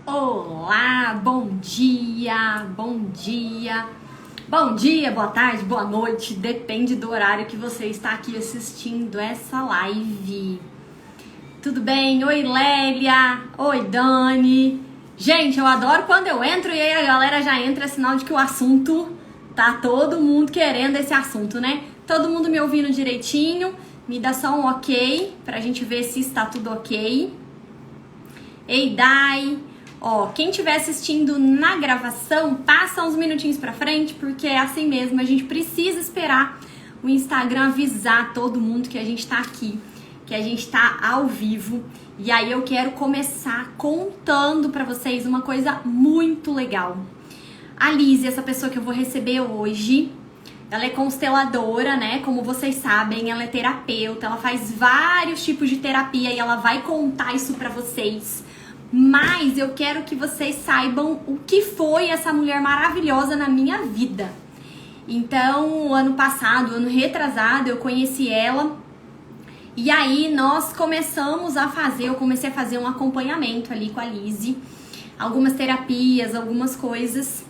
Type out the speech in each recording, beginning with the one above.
Olá, bom dia, bom dia. Bom dia, boa tarde, boa noite, depende do horário que você está aqui assistindo essa live. Tudo bem? Oi, Lélia. Oi, Dani. Gente, eu adoro quando eu entro e aí a galera já entra, é sinal de que o assunto tá todo mundo querendo esse assunto, né? Todo mundo me ouvindo direitinho. Me dá só um ok pra gente ver se está tudo ok. Ei, Dai. Ó, quem estiver assistindo na gravação, passa uns minutinhos pra frente, porque é assim mesmo, a gente precisa esperar o Instagram avisar todo mundo que a gente tá aqui, que a gente tá ao vivo. E aí eu quero começar contando pra vocês uma coisa muito legal. A Liz, essa pessoa que eu vou receber hoje, ela é consteladora, né? Como vocês sabem, ela é terapeuta, ela faz vários tipos de terapia e ela vai contar isso pra vocês. Mas eu quero que vocês saibam o que foi essa mulher maravilhosa na minha vida. Então, ano passado, ano retrasado, eu conheci ela. E aí nós começamos a fazer, eu comecei a fazer um acompanhamento ali com a Lizzie. Algumas terapias, algumas coisas.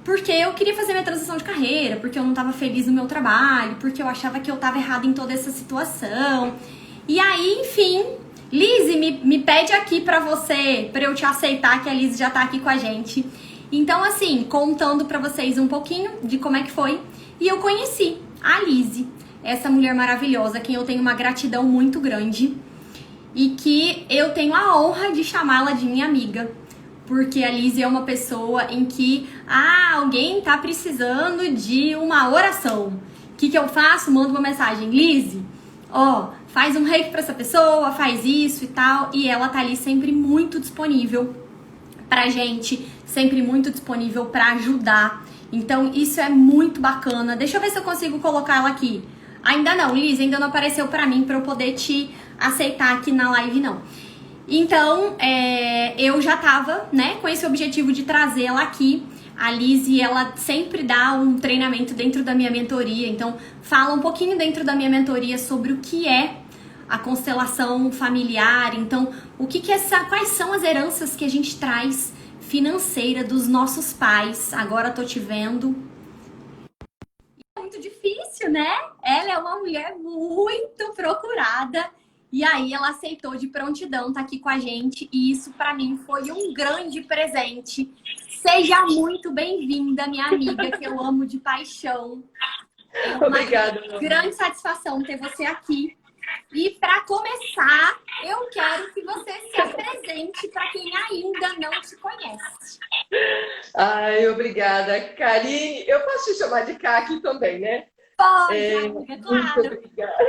Porque eu queria fazer minha transição de carreira, porque eu não estava feliz no meu trabalho, porque eu achava que eu estava errada em toda essa situação. E aí, enfim, Lizzie, me pede aqui pra você, pra eu te aceitar que a Lizzie já tá aqui com a gente. Então, assim, contando pra vocês um pouquinho de como é que foi. E eu conheci a Lizzie, essa mulher maravilhosa, quem eu tenho uma gratidão muito grande. E que eu tenho a honra de chamá-la de minha amiga. Porque a Lizzie é uma pessoa em que, alguém tá precisando de uma oração. O que eu faço? Mando uma mensagem, Lizzie, faz um reiki pra essa pessoa, faz isso e tal. E ela tá ali sempre muito disponível pra gente, sempre muito disponível pra ajudar. Então isso é muito bacana. Deixa eu ver se eu consigo colocar ela aqui. Ainda não, Liz, ainda não apareceu pra mim pra eu poder te aceitar aqui na live, não. Então, eu já tava, né, com esse objetivo de trazê-la aqui. A Lizzie, ela sempre dá um treinamento dentro da minha mentoria. Então, fala um pouquinho dentro da minha mentoria sobre o que é a constelação familiar. Então, quais são as heranças que a gente traz financeira dos nossos pais. Agora tô te vendo. É muito difícil, né? Ela é uma mulher muito procurada. E aí ela aceitou de prontidão estar aqui com a gente. E isso pra mim foi um grande presente. Seja muito bem-vinda, minha amiga, que eu amo de paixão. É uma Obrigada, grande satisfação ter você aqui. E para começar, eu quero que você se apresente para quem ainda não te conhece. Ai, obrigada, Karine. Eu posso te chamar de Ká aqui também, né? Pode, amiga, Muito claro. obrigada.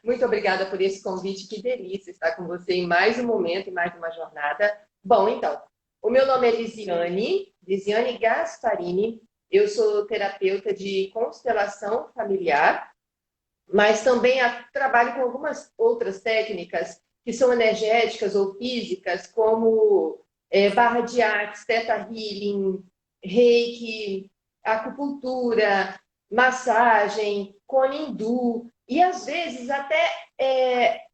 Muito obrigada por esse convite. Que delícia estar com você em mais um momento, em mais uma jornada. Bom, então, o meu nome é Lisiane Gasparini. Eu sou terapeuta de constelação familiar, mas também trabalho com algumas outras técnicas que são energéticas ou físicas, como barra de artes, teta healing, reiki, acupuntura, massagem, cone hindu, e às vezes até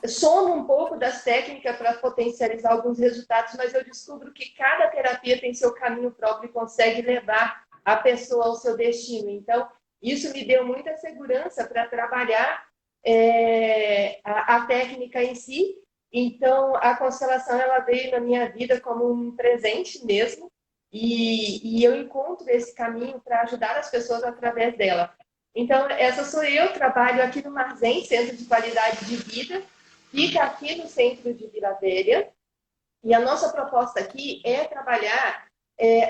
somo um pouco das técnicas para potencializar alguns resultados, mas eu descubro que cada terapia tem seu caminho próprio e consegue levar a pessoa ao seu destino. Então, isso me deu muita segurança para trabalhar a técnica em si. Então, a constelação ela veio na minha vida como um presente mesmo, e eu encontro esse caminho para ajudar as pessoas através dela. Então, essa sou eu, trabalho aqui no Marzem, Centro de Qualidade de Vida, fica aqui no centro de Vila Velha, e a nossa proposta aqui é trabalhar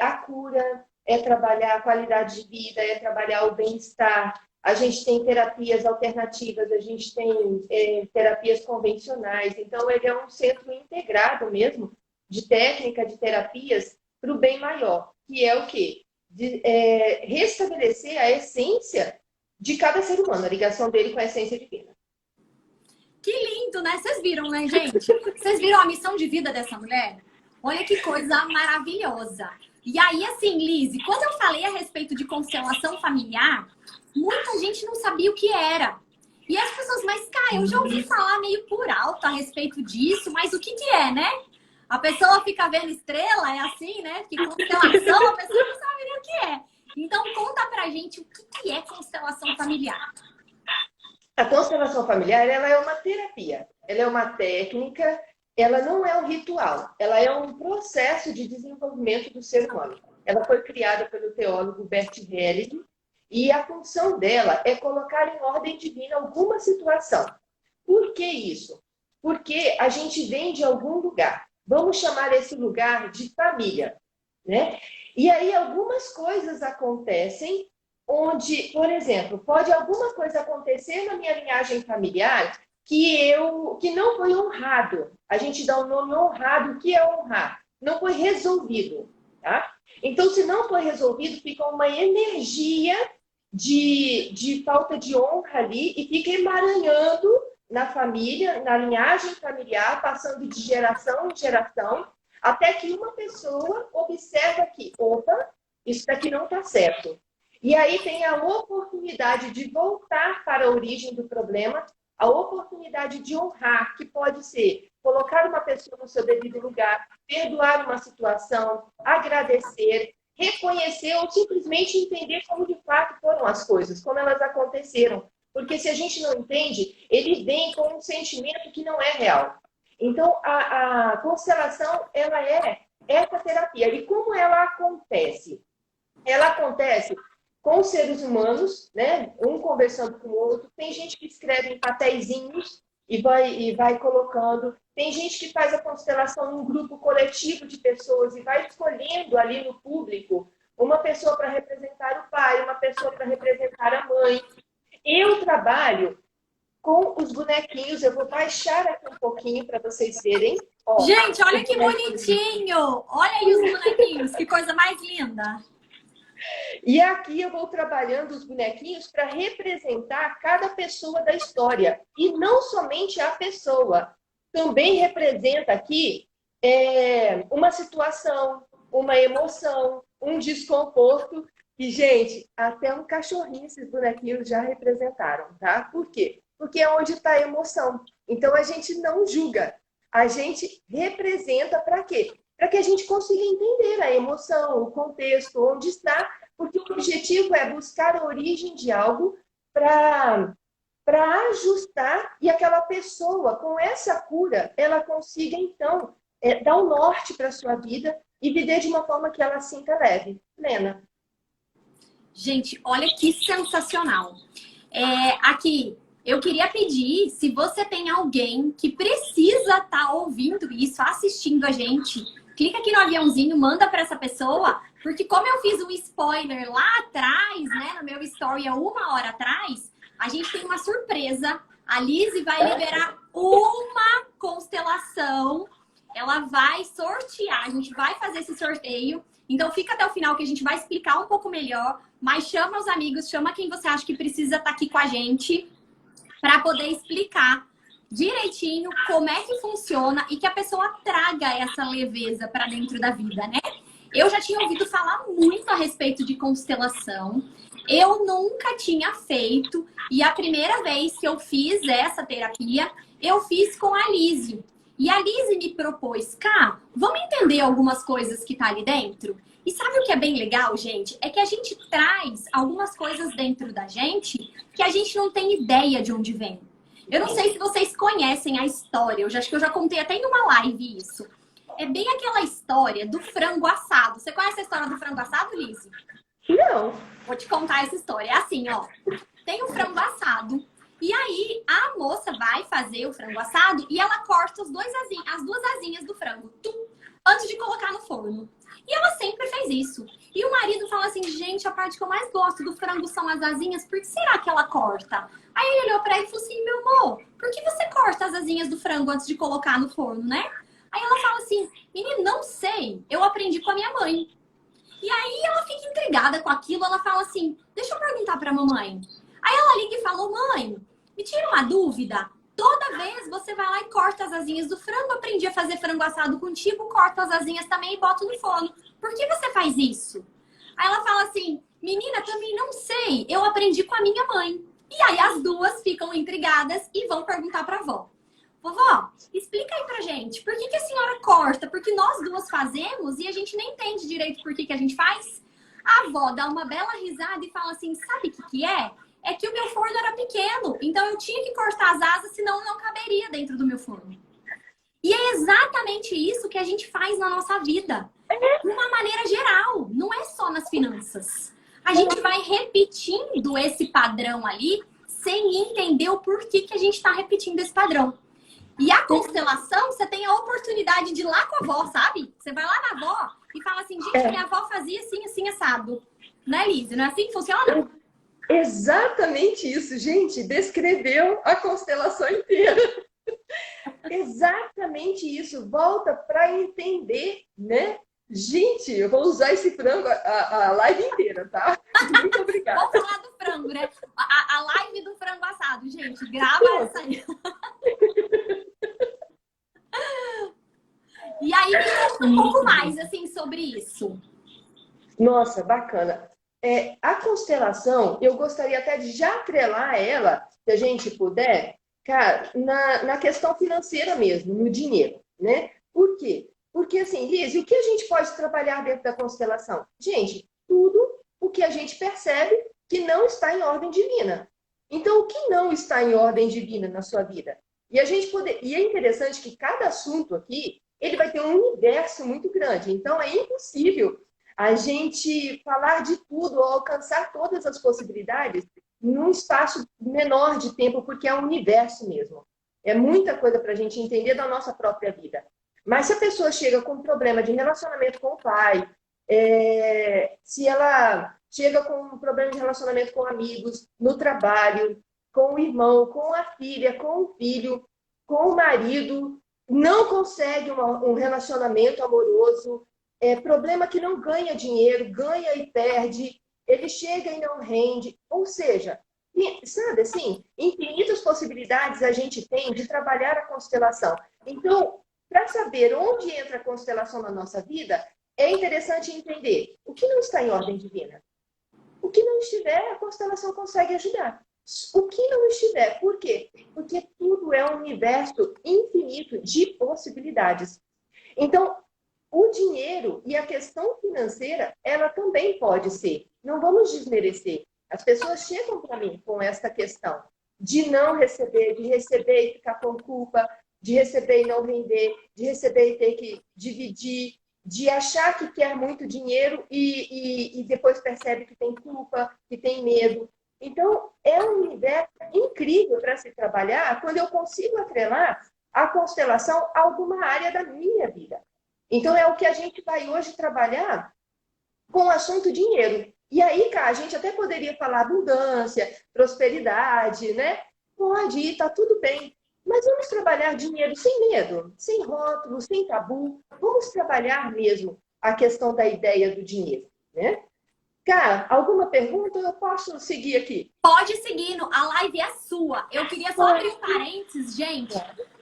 a cura, é trabalhar a qualidade de vida, é trabalhar o bem-estar. A gente tem terapias alternativas, a gente tem terapias convencionais. Então, ele é um centro integrado mesmo de técnica, de terapias para o bem maior, que é o quê? Restabelecer a essência de cada ser humano, a ligação dele com a essência divina. Que lindo, né? Vocês viram, né, gente? Vocês viram a missão de vida dessa mulher? Olha que coisa maravilhosa. E aí, assim, Liz, quando eu falei a respeito de constelação familiar, muita gente não sabia o que era. E as pessoas, mas, cara, eu já ouvi falar meio por alto a respeito disso, mas o que é, né? A pessoa fica vendo estrela, é assim, né? Que constelação, a pessoa não sabe nem o que é. Então, conta pra gente o que é constelação familiar. A constelação familiar, ela é uma terapia, ela é uma técnica, ela não é um ritual, ela é um processo de desenvolvimento do ser humano. Ela foi criada pelo teólogo Bert Helling e a função dela é colocar em ordem divina alguma situação. Por que isso? Porque a gente vem de algum lugar. Vamos chamar esse lugar de família, né? E aí algumas coisas acontecem onde, por exemplo, pode alguma coisa acontecer na minha linhagem familiar que não foi honrado. A gente dá o nome honrado, o que é honrar? Não foi resolvido, tá? Então, se não foi resolvido, fica uma energia de falta de honra ali e fica emaranhando na família, na linhagem familiar, passando de geração em geração, até que uma pessoa observa que, opa, isso daqui não está certo. E aí tem a oportunidade de voltar para a origem do problema, a oportunidade de honrar, que pode ser colocar uma pessoa no seu devido lugar, perdoar uma situação, agradecer, reconhecer ou simplesmente entender como de fato foram as coisas, como elas aconteceram. Porque se a gente não entende, ele vem com um sentimento que não é real. Então, a constelação, ela é essa terapia. E como ela acontece? Ela acontece com os seres humanos, né? Um conversando com o outro. Tem gente que escreve em papeizinhos e vai colocando. Tem gente que faz a constelação num grupo coletivo de pessoas e vai escolhendo ali no público uma pessoa para representar o pai, uma pessoa para representar a mãe. Eu trabalho com os bonequinhos. Eu vou baixar aqui um pouquinho para vocês verem. Ó, gente, olha que bonitinho! Olha aí os bonequinhos, que coisa mais linda! E aqui eu vou trabalhando os bonequinhos para representar cada pessoa da história. E não somente a pessoa. Também representa aqui uma situação, uma emoção, um desconforto. E, gente, até um cachorrinho esses bonequinhos já representaram, tá? Por quê? Porque é onde está a emoção. Então, a gente não julga. A gente representa para quê? Para que a gente consiga entender a emoção, o contexto, onde está. Porque o objetivo é buscar a origem de algo para ajustar e aquela pessoa, com essa cura, ela consiga, então, dar um norte para a sua vida e viver de uma forma que ela sinta leve. Lena. Gente, olha que sensacional. Aqui, eu queria pedir, se você tem alguém que precisa estar ouvindo isso, assistindo a gente, clica aqui no aviãozinho, manda para essa pessoa, porque como eu fiz um spoiler lá atrás, né, no meu story há 1 hora atrás, a gente tem uma surpresa. A Lizzy vai liberar uma constelação, ela vai sortear, a gente vai fazer esse sorteio. Então fica até o final que a gente vai explicar um pouco melhor, mas chama os amigos, chama quem você acha que precisa estar aqui com a gente para poder explicar direitinho como é que funciona e que a pessoa traga essa leveza para dentro da vida, né? Eu já tinha ouvido falar muito a respeito de constelação. Eu nunca tinha feito e a primeira vez que eu fiz essa terapia, eu fiz com a Lizzy. E a Lizzy me propôs, Cá, vamos entender algumas coisas que tá ali dentro? E sabe o que é bem legal, gente? É que a gente traz algumas coisas dentro da gente que a gente não tem ideia de onde vem. Eu não sei se vocês conhecem a história, acho que eu já contei até em uma live isso. É bem aquela história do frango assado. Você conhece a história do frango assado, Lizzy? Não. Vou te contar essa história. É assim, ó. Tem um frango assado. E aí, a moça vai fazer o frango assado e ela corta as duas asinhas do frango. Antes de colocar no forno. E ela sempre fez isso. E o marido fala assim, gente, a parte que eu mais gosto do frango são as asinhas, por que será que ela corta? Aí ele olhou pra ela e falou assim, meu amor, por que você corta as asinhas do frango antes de colocar no forno, né? Aí ela fala assim, menino, não sei, eu aprendi com a minha mãe. E aí ela fica intrigada com aquilo, ela fala assim, deixa eu perguntar pra mamãe. Aí ela liga e falou, mãe, me tira uma dúvida. Toda vez você vai lá e corta as asinhas do frango. Aprendi a fazer frango assado contigo, corto as asinhas também e boto no forno. Por que você faz isso? Aí ela fala assim, menina, também não sei. Eu aprendi com a minha mãe. E aí as duas ficam intrigadas e vão perguntar pra avó. Vovó, explica aí pra gente, por que que a senhora corta? Porque nós duas fazemos e a gente nem entende direito por que que a gente faz. A avó dá uma bela risada e fala assim, sabe o que que é? É que o meu forno era pequeno, então eu tinha que cortar as asas, senão não caberia dentro do meu forno. E é exatamente isso que a gente faz na nossa vida, de uma maneira geral, não é só nas finanças. A gente vai repetindo esse padrão ali, sem entender o porquê que a gente está repetindo esse padrão. E a constelação, você tem a oportunidade de ir lá com a avó, sabe? Você vai lá na avó e fala assim, gente, minha avó fazia assim, assim, assado. Né, Lise? Não é assim que funciona? Exatamente isso, gente. Descreveu a constelação inteira. Exatamente isso. Volta para entender, né? Gente, eu vou usar esse frango a live inteira, tá? Muito obrigada. Vamos falar do frango, né? A live do frango assado, gente. Grava essa aí. E aí, me conta um pouco mais, assim, sobre isso. Nossa, bacana. A constelação, eu gostaria até de já atrelar ela, se a gente puder, cara, na questão financeira mesmo, no dinheiro, né? Por quê? Porque, assim, Liz, o que a gente pode trabalhar dentro da constelação? Gente, tudo o que a gente percebe que não está em ordem divina. Então, o que não está em ordem divina na sua vida? E é interessante que cada assunto aqui, ele vai ter um universo muito grande. Então, é impossível a gente falar de tudo ou alcançar todas as possibilidades num espaço menor de tempo, porque é um universo mesmo. É muita coisa para a gente entender da nossa própria vida. Mas se a pessoa chega com um problema de relacionamento com o pai, se ela chega com um problema de relacionamento com amigos, no trabalho, com o irmão, com a filha, com o filho, com o marido, não consegue um relacionamento amoroso, problema que não ganha dinheiro, ganha e perde, ele chega e não rende. Ou seja, sabe assim, infinitas possibilidades a gente tem de trabalhar a constelação. Então, para saber onde entra a constelação na nossa vida, é interessante entender o que não está em ordem divina. O que não estiver, a constelação consegue ajudar. O que não estiver, por quê? Porque tudo é um universo infinito de possibilidades. Então, o dinheiro e a questão financeira, ela também pode ser. Não vamos desmerecer. As pessoas chegam para mim com essa questão de não receber, de receber e ficar com culpa, de receber e não render, de receber e ter que dividir, de achar que quer muito dinheiro e depois percebe que tem culpa, que tem medo. Então, é um universo incrível para se trabalhar quando eu consigo atrelar a constelação a alguma área da minha vida. Então, é o que a gente vai hoje trabalhar com o assunto dinheiro. E aí, cara, a gente até poderia falar abundância, prosperidade, né? Pode ir, tá tudo bem. Mas vamos trabalhar dinheiro sem medo, sem rótulo, sem tabu. Vamos trabalhar mesmo a questão da ideia do dinheiro, né? Cara, alguma pergunta? Eu posso seguir aqui? Pode seguir, a live é sua. Eu queria só abrir um parênteses, gente.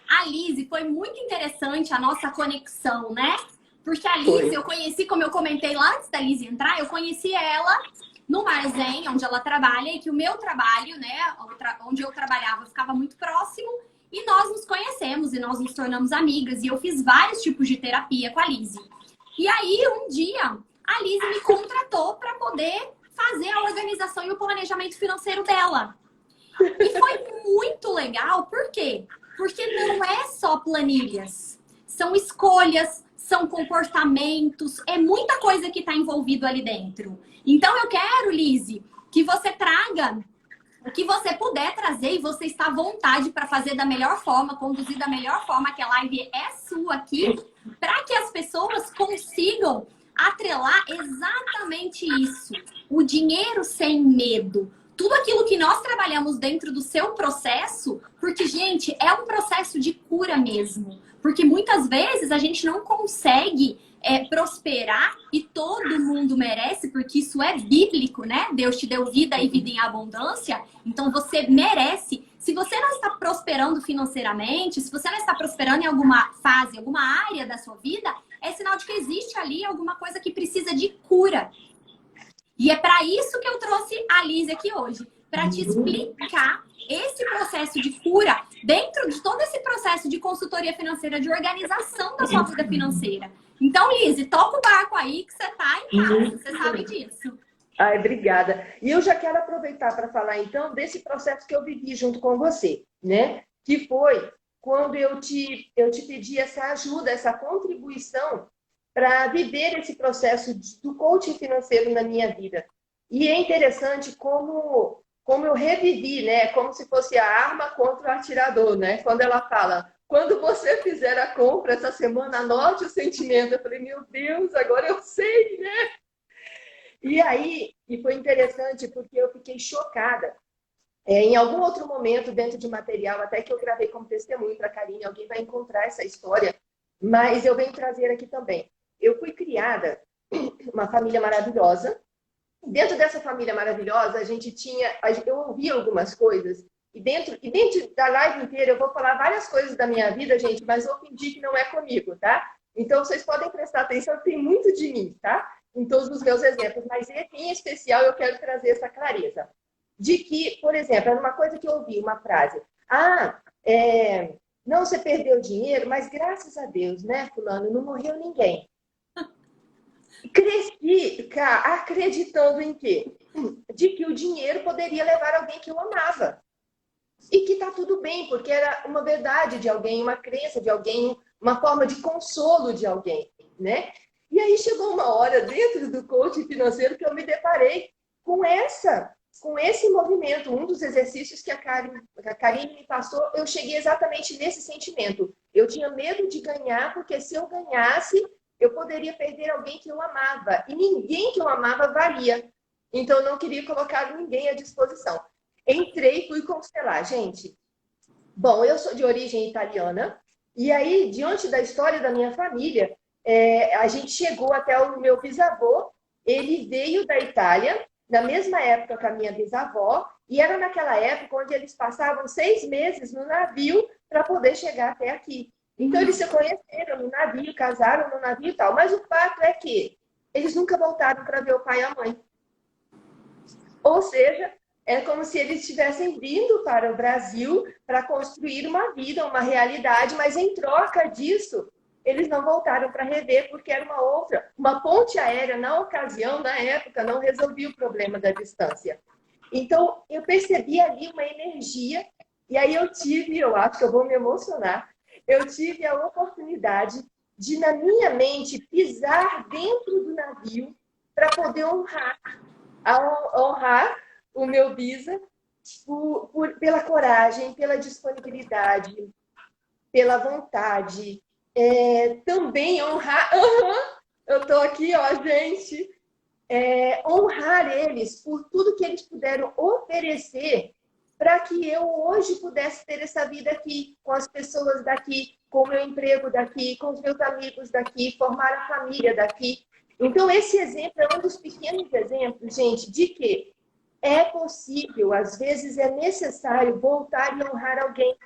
A Lise, foi muito interessante a nossa conexão, né? Porque a Lise, eu conheci, como eu comentei lá antes da Lise entrar, eu conheci ela no Arzen, onde ela trabalha, e que o meu trabalho, né, onde eu trabalhava, ficava muito próximo, e nós nos conhecemos, e nós nos tornamos amigas, e eu fiz vários tipos de terapia com a Lise. E aí, um dia, a Lise me contratou para poder fazer a organização e o planejamento financeiro dela. E foi muito legal, por quê? Porque não é só planilhas, são escolhas, são comportamentos, é muita coisa que está envolvido ali dentro. Então eu quero, Lise, que você traga o que você puder trazer e você está à vontade para fazer da melhor forma, conduzir da melhor forma, que a live é sua aqui, para que as pessoas consigam atrelar exatamente isso. O dinheiro sem medo. Tudo aquilo que nós trabalhamos dentro do seu processo, porque, gente, é um processo de cura mesmo. Porque muitas vezes a gente não consegue prosperar e todo mundo merece, porque isso é bíblico, né? Deus te deu vida e vida em abundância, então você merece. Se você não está prosperando financeiramente, se você não está prosperando em alguma fase, alguma área da sua vida, é sinal de que existe ali alguma coisa que precisa de cura. E é para isso que eu trouxe a Lise aqui hoje, para te explicar esse processo de cura dentro de todo esse processo de consultoria financeira, de organização da sua vida financeira. Então, Lise, toca o barco aí que você tá em casa, você sabe disso. Ai, obrigada. E eu já quero aproveitar para falar, então, desse processo que eu vivi junto com você, né? Que foi quando eu te pedi essa ajuda, essa contribuição para viver esse processo do coaching financeiro na minha vida. E é interessante como eu revivi, né? Como se fosse a arma contra o atirador, né? Quando ela fala, quando você fizer a compra essa semana, anote o sentimento. Eu falei, meu Deus, agora eu sei, né? E aí, e foi interessante porque eu fiquei chocada. Em algum outro momento, dentro de material, até que eu gravei como testemunho para a Karine, alguém vai encontrar essa história, mas eu venho trazer aqui também. Eu fui criada uma família maravilhosa. Dentro dessa família maravilhosa, eu ouvi algumas coisas, e dentro da live inteira eu vou falar várias coisas da minha vida, gente, mas vou fingir que não é comigo, tá? Então, vocês podem prestar atenção, tem muito de mim, tá? Em todos os meus exemplos, mas em especial eu quero trazer essa clareza. De que, por exemplo, era uma coisa que eu ouvi, uma frase. Não, você perdeu dinheiro, mas graças a Deus, né, fulano, não morreu ninguém. Cresci, cara, acreditando em quê? De que o dinheiro poderia levar alguém que eu amava. E que tá tudo bem, porque era uma verdade de alguém, uma crença de alguém, uma forma de consolo de alguém, né? E aí chegou uma hora dentro do coaching financeiro que eu me deparei com esse movimento. Um dos exercícios que a Karine me passou, eu cheguei exatamente nesse sentimento. Eu tinha medo de ganhar, porque se eu ganhasse, eu poderia perder alguém que eu amava. E ninguém que eu amava valia. Então, eu não queria colocar ninguém à disposição. Entrei e fui constelar. Gente, bom, eu sou de origem italiana. E aí, diante da história da minha família, a gente chegou até o meu bisavô. Ele veio da Itália, na mesma época que a minha bisavó. E era naquela época onde eles passavam 6 meses no navio para poder chegar até aqui. Então, eles se conheceram no navio, casaram no navio e tal. Mas o fato é que eles nunca voltaram para ver o pai e a mãe. Ou seja, é como se eles tivessem vindo para o Brasil para construir uma vida, uma realidade, mas em troca disso, eles não voltaram para rever, porque era uma ponte aérea, na ocasião, na época, não resolvia o problema da distância. Então, eu percebi ali uma energia, e aí eu acho que eu vou me emocionar, eu tive a oportunidade de, na minha mente, pisar dentro do navio para poder honrar o meu bisa pela coragem, pela disponibilidade, pela vontade. Também honrar... eu estou aqui, ó, gente. Honrar eles por tudo que eles puderam oferecer para que eu hoje pudesse ter essa vida aqui, com as pessoas daqui, com o meu emprego daqui, com os meus amigos daqui, formar a família daqui. Então, esse exemplo é um dos pequenos exemplos, gente, de que é possível, às vezes é necessário voltar e honrar alguém.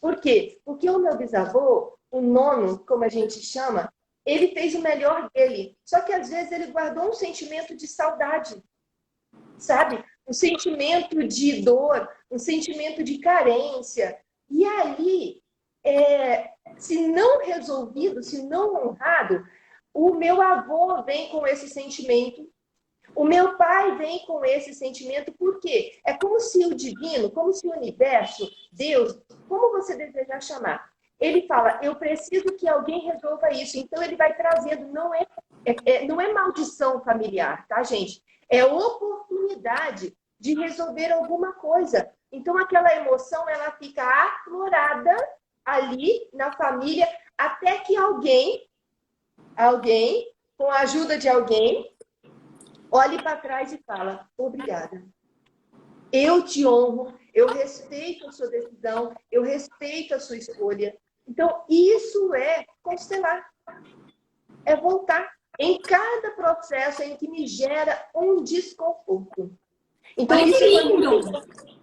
Por quê? Porque o meu bisavô, o nono, como a gente chama, ele fez o melhor dele. Só que, às vezes, ele guardou um sentimento de saudade, sabe? Um sentimento de dor, um sentimento de carência. E aí, se não resolvido, se não honrado, o meu avô vem com esse sentimento, o meu pai vem com esse sentimento, por quê? É como se o divino, como se o universo, Deus, como você desejar chamar, ele fala, eu preciso que alguém resolva isso. Então, ele vai trazendo, não é maldição familiar, tá, gente? É oportunidade de resolver alguma coisa. Então, aquela emoção, ela fica aflorada ali na família, até que alguém, com a ajuda de alguém, olhe para trás e fala, obrigada. Eu te honro, eu respeito a sua decisão, eu respeito a sua escolha. Então, isso é constelar. É voltar em cada processo em que me gera um desconforto. Então, olha isso que lindo!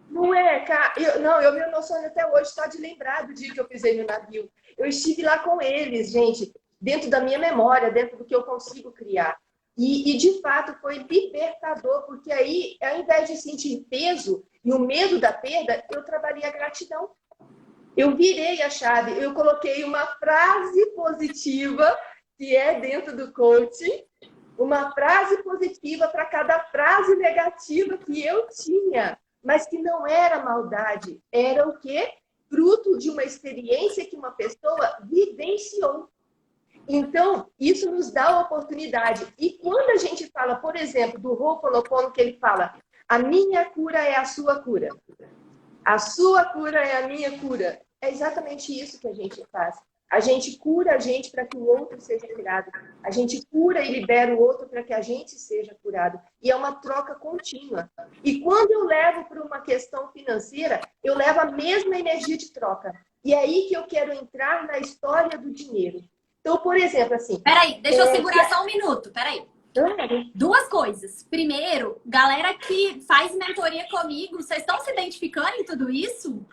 Não é, cara. Eu me emociono até hoje só de lembrar do dia que eu pisei no navio. Eu estive lá com eles, gente, dentro da minha memória, dentro do que eu consigo criar. E de fato foi libertador, porque aí, ao invés de sentir peso e o medo da perda, eu trabalhei a gratidão. Eu virei a chave, eu coloquei uma frase positiva, que é dentro do coaching, uma frase positiva para cada frase negativa que eu tinha, mas que não era maldade, era o quê? Fruto de uma experiência que uma pessoa vivenciou. Então, isso nos dá a oportunidade. E quando a gente fala, por exemplo, do Ho'oponopono, que ele fala, a minha cura é a sua cura. A sua cura é a minha cura. É exatamente isso que a gente faz. A gente cura a gente para que o outro seja curado. A gente cura e libera o outro para que a gente seja curado. E é uma troca contínua. E quando eu levo para uma questão financeira, eu levo a mesma energia de troca. E é aí que eu quero entrar na história do dinheiro. Então, por exemplo, assim... Peraí, deixa eu segurar só um minuto, peraí. Claro. Duas coisas. Primeiro, galera que faz mentoria comigo, vocês estão se identificando em tudo isso?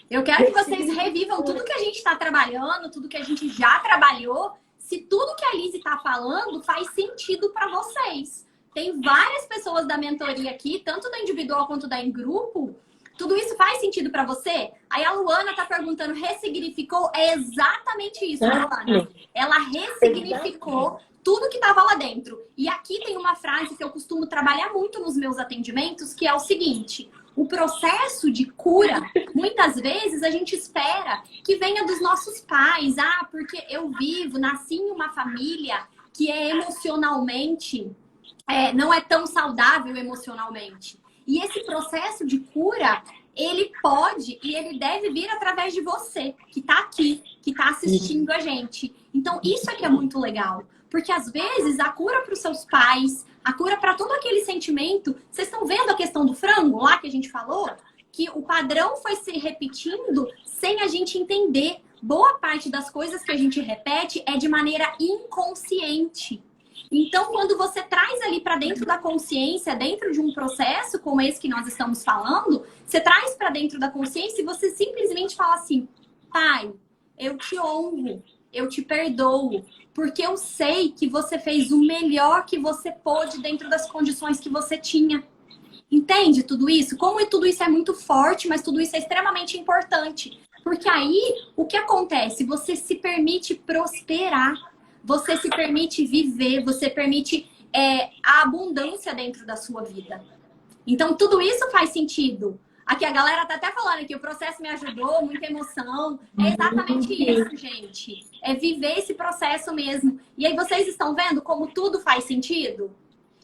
Eu quero que vocês revivam tudo que a gente está trabalhando, tudo que a gente já trabalhou. Se tudo que a Lizy está falando faz sentido para vocês. Tem várias pessoas da mentoria aqui, tanto da individual quanto da em grupo. Tudo isso faz sentido para você? Aí a Luana está perguntando, ressignificou? É exatamente isso, Luana. Ela ressignificou tudo que estava lá dentro. E aqui tem uma frase que eu costumo trabalhar muito nos meus atendimentos, que é o seguinte: o processo de cura, muitas vezes a gente espera que venha dos nossos pais. Ah, porque eu nasci em uma família que é emocionalmente, não é tão saudável emocionalmente. E esse processo de cura, ele pode e ele deve vir através de você, que está aqui, que está assistindo a gente. Então, isso é que é muito legal. Porque, às vezes, a cura para os seus pais, a cura para todo aquele sentimento... Vocês estão vendo a questão do frango lá que a gente falou? Que o padrão foi se repetindo sem a gente entender. Boa parte das coisas que a gente repete é de maneira inconsciente. Então, quando você traz ali para dentro da consciência, dentro de um processo como esse que nós estamos falando, você traz para dentro da consciência e você simplesmente fala assim: pai, eu te honro, eu te perdoo, porque eu sei que você fez o melhor que você pôde dentro das condições que você tinha. Entende tudo isso? Como tudo isso é muito forte, mas tudo isso é extremamente importante. Porque aí, o que acontece? Você se permite prosperar. Você se permite viver, você permite a abundância dentro da sua vida. Então, tudo isso faz sentido. Aqui a galera tá até falando que o processo me ajudou, muita emoção. É exatamente isso, gente. É viver esse processo mesmo. E aí vocês estão vendo como tudo faz sentido?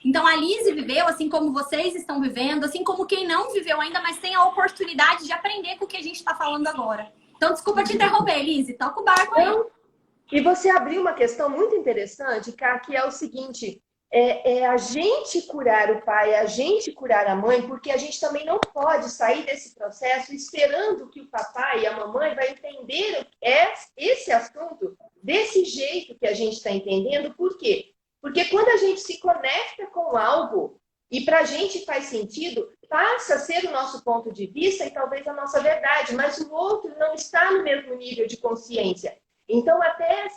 Então, a Lizy viveu assim como vocês estão vivendo, assim como quem não viveu ainda, mas tem a oportunidade de aprender com o que a gente está falando agora. Então, desculpa te interromper, Lizy. Toca o barco aí. E você abriu uma questão muito interessante, Cá, que é o seguinte: a gente curar o pai, a gente curar a mãe, porque a gente também não pode sair desse processo esperando que o papai e a mamãe vai entender esse assunto desse jeito que a gente está entendendo. Por quê? Porque quando a gente se conecta com algo e para a gente faz sentido, passa a ser o nosso ponto de vista e talvez a nossa verdade, mas o outro não está no mesmo nível de consciência. Então, até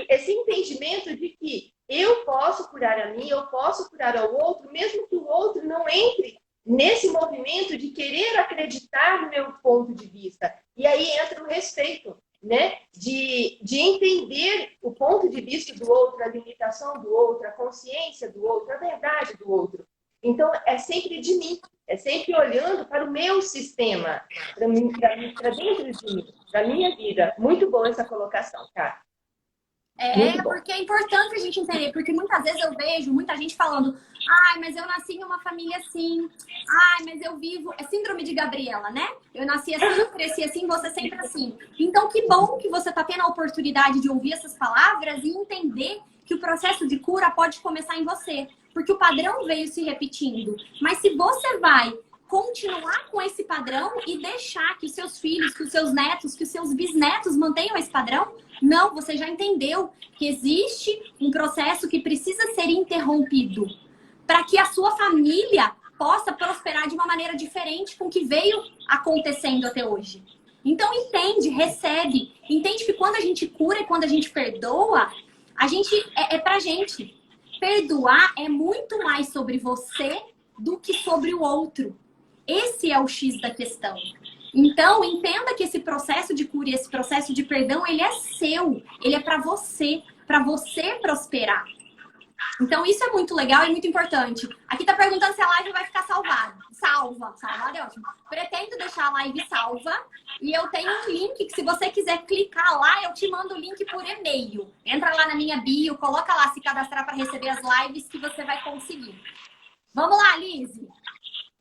esse entendimento de que eu posso curar a mim, eu posso curar ao outro, mesmo que o outro não entre nesse movimento de querer acreditar no meu ponto de vista. E aí entra o respeito, né? De entender o ponto de vista do outro, a limitação do outro, a consciência do outro, a verdade do outro. Então, é sempre de mim, é sempre olhando para o meu sistema, para dentro de mim, da minha vida. Muito boa essa colocação, cara. Porque é importante a gente entender, porque muitas vezes eu vejo muita gente falando: ai, mas eu nasci em uma família assim, ai, mas eu vivo... É síndrome de Gabriela, né? Eu nasci assim, cresci assim, você sempre assim. Então, que bom que você tá tendo a oportunidade de ouvir essas palavras e entender que o processo de cura pode começar em você. Porque o padrão veio se repetindo. Mas se você vai continuar com esse padrão e deixar que os seus filhos, que os seus netos, que os seus bisnetos mantenham esse padrão, não, você já entendeu que existe um processo que precisa ser interrompido para que a sua família possa prosperar de uma maneira diferente com o que veio acontecendo até hoje. Então, entende, recebe. Entende que quando a gente cura e quando a gente perdoa, a gente é pra gente. perdoar é muito mais sobre você do que sobre o outro. Esse é o X da questão. Então, entenda que esse processo de cura, esse processo de perdão, ele é seu. Ele é para você prosperar. Então, isso é muito legal e muito importante. Aqui tá perguntando se a live vai ficar salvada. Salvada é ótimo. Pretendo deixar a live salva e eu tenho um link que, se você quiser clicar lá, eu te mando o link por e-mail. Entra lá na minha bio, coloca lá se cadastrar para receber as lives que você vai conseguir. Vamos lá, Lise.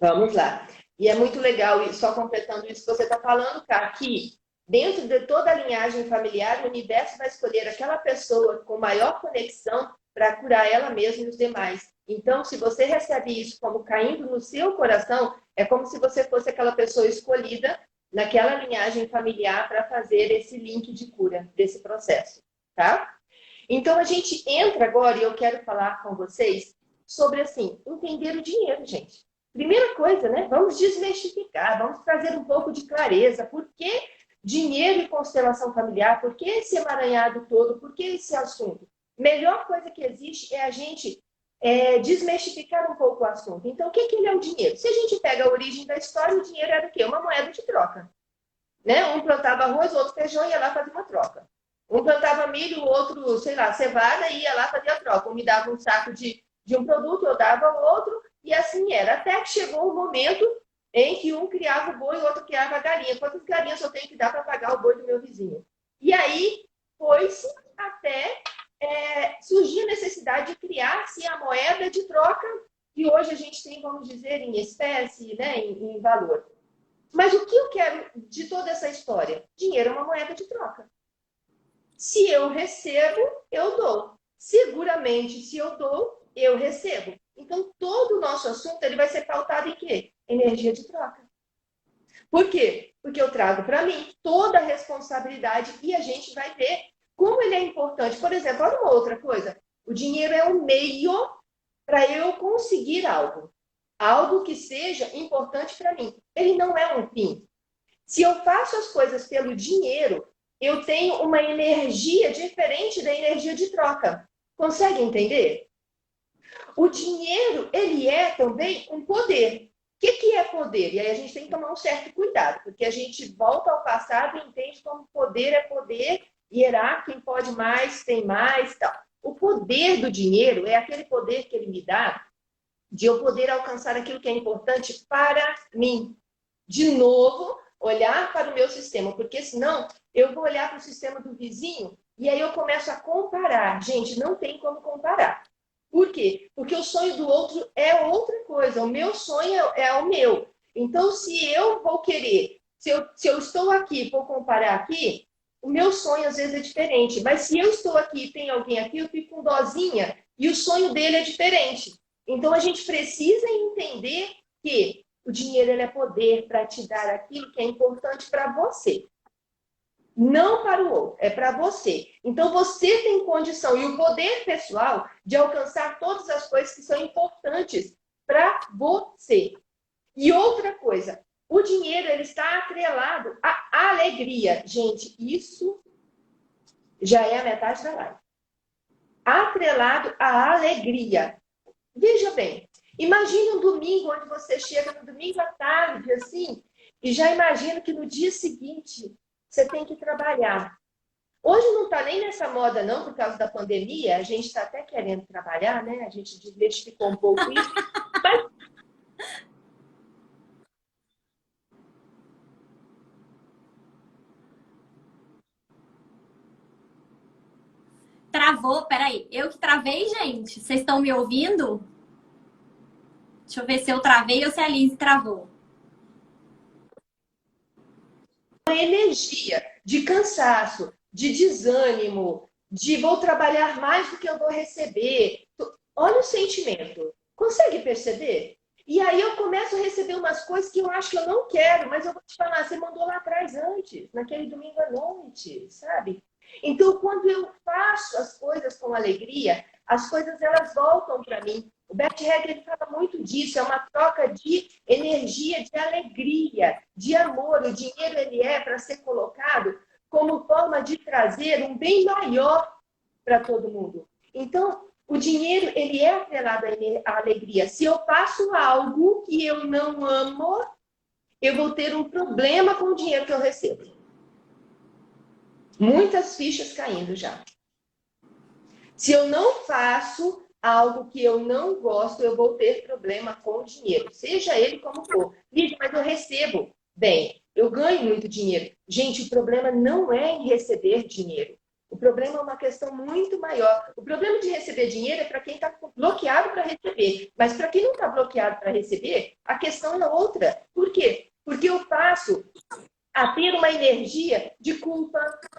Vamos lá. E é muito legal, e só completando isso que você está falando, Cá, que dentro de toda a linhagem familiar, o universo vai escolher aquela pessoa com maior conexão para curar ela mesma e os demais. Então, se você recebe isso como caindo no seu coração, é como se você fosse aquela pessoa escolhida naquela linhagem familiar para fazer esse link de cura desse processo, tá? Então, a gente entra agora, e eu quero falar com vocês sobre, assim, entender o dinheiro, gente. Primeira coisa, né? Vamos desmistificar, vamos trazer um pouco de clareza. Por que dinheiro e constelação familiar? Por que esse emaranhado todo? Por que esse assunto? Melhor coisa que existe é a gente desmistificar um pouco o assunto. Então, o que ele é o dinheiro? Se a gente pega a origem da história, o dinheiro era o quê? Uma moeda de troca. Né? Um plantava arroz, o outro feijão, ia lá fazer uma troca. Um plantava milho, o outro, sei lá, cevada, ia lá fazer a troca. Um me dava um saco de um produto, eu dava outro, e assim era. Até que chegou um momento em que um criava o boi e o outro criava a galinha. Quantas galinhas eu tenho que dar para pagar o boi do meu vizinho? E aí, foi-se até surgir a necessidade de criar-se a moeda de troca, que hoje a gente tem, vamos dizer, em espécie, né, em valor. Mas o que eu quero de toda essa história? Dinheiro é uma moeda de troca. Se eu recebo, eu dou. Seguramente, se eu dou, eu recebo. Então, todo o nosso assunto ele vai ser pautado em quê? Energia de troca. Por quê? Porque eu trago para mim toda a responsabilidade e a gente vai ver como ele é importante. Por exemplo, olha uma outra coisa. O dinheiro é um meio para eu conseguir algo. Algo que seja importante para mim. Ele não é um fim. Se eu faço as coisas pelo dinheiro, eu tenho uma energia diferente da energia de troca. Consegue entender? O dinheiro, ele é também um poder. O que é poder? E aí a gente tem que tomar um certo cuidado, porque a gente volta ao passado e entende como poder é poder, quem pode mais, tem mais, tal. O poder do dinheiro é aquele poder que ele me dá de eu poder alcançar aquilo que é importante para mim. De novo, olhar para o meu sistema, porque senão eu vou olhar para o sistema do vizinho e aí eu começo a comparar. Gente, não tem como comparar. Por quê? Porque o sonho do outro é outra coisa. O meu sonho é o meu. Então, se eu vou querer, se eu estou aqui, vou comparar aqui, o meu sonho às vezes é diferente. Mas se eu estou aqui e tem alguém aqui, eu fico com dozinha e o sonho dele é diferente. Então, a gente precisa entender que o dinheiro ele é poder para te dar aquilo que é importante para você. Não para o outro, é para você. Então, você tem condição e o poder pessoal de alcançar todas as coisas que são importantes para você. E outra coisa, o dinheiro ele está atrelado à alegria. Gente, isso já é a metade da live. Atrelado à alegria. Veja bem, imagine um domingo onde você chega no domingo à tarde, assim, e já imagina que no dia seguinte você tem que trabalhar. Hoje não está nem nessa moda, não, por causa da pandemia. A gente está até querendo trabalhar, né? A gente desmistificou um pouco isso. Mas... Travou, peraí. Eu que travei, gente? Vocês estão me ouvindo? Deixa eu ver se eu travei ou se a Liz travou. Uma energia de cansaço, de desânimo, de vou trabalhar mais do que eu vou receber. Olha o sentimento. Consegue perceber? E aí eu começo a receber umas coisas que eu acho que eu não quero, mas eu vou te falar, você mandou lá atrás antes, naquele domingo à noite, sabe? Então, quando eu faço as coisas com alegria, as coisas elas voltam para mim. O Bert Hellinger ele fala muito disso, é uma troca de energia, de alegria, de amor. O dinheiro ele é para ser colocado como forma de trazer um bem maior para todo mundo. Então, O dinheiro, ele é atrelado à alegria. Se eu faço algo que eu não amo, eu vou ter um problema com o dinheiro que eu recebo. Muitas fichas caindo já. Se eu não faço algo que eu não gosto, eu vou ter problema com o dinheiro, seja ele como for. Lídia, mas eu recebo. Bem, eu ganho muito dinheiro. Gente, o problema não é em receber dinheiro. O problema é uma questão muito maior. O problema de receber dinheiro é para quem está bloqueado para receber. Mas para quem não está bloqueado para receber, a questão é outra. Por quê? Porque eu passo a ter uma energia de culpa,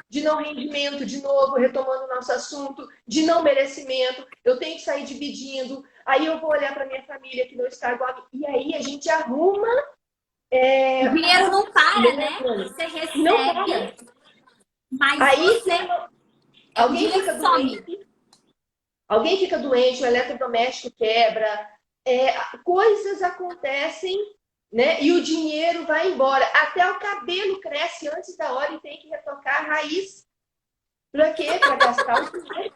de não rendimento, de novo, retomando o nosso assunto, de não merecimento. Eu tenho que sair dividindo. Aí eu vou olhar para minha família que não está igual a mim. E aí a gente arruma... O dinheiro não para, né? Você recebe, não para. mas aí você... Alguém fica doente, o eletrodoméstico quebra, coisas acontecem, né? E o dinheiro vai embora. Até o cabelo cresce antes da hora e tem que retocar a raiz. Para quê? Para gastar o dinheiro.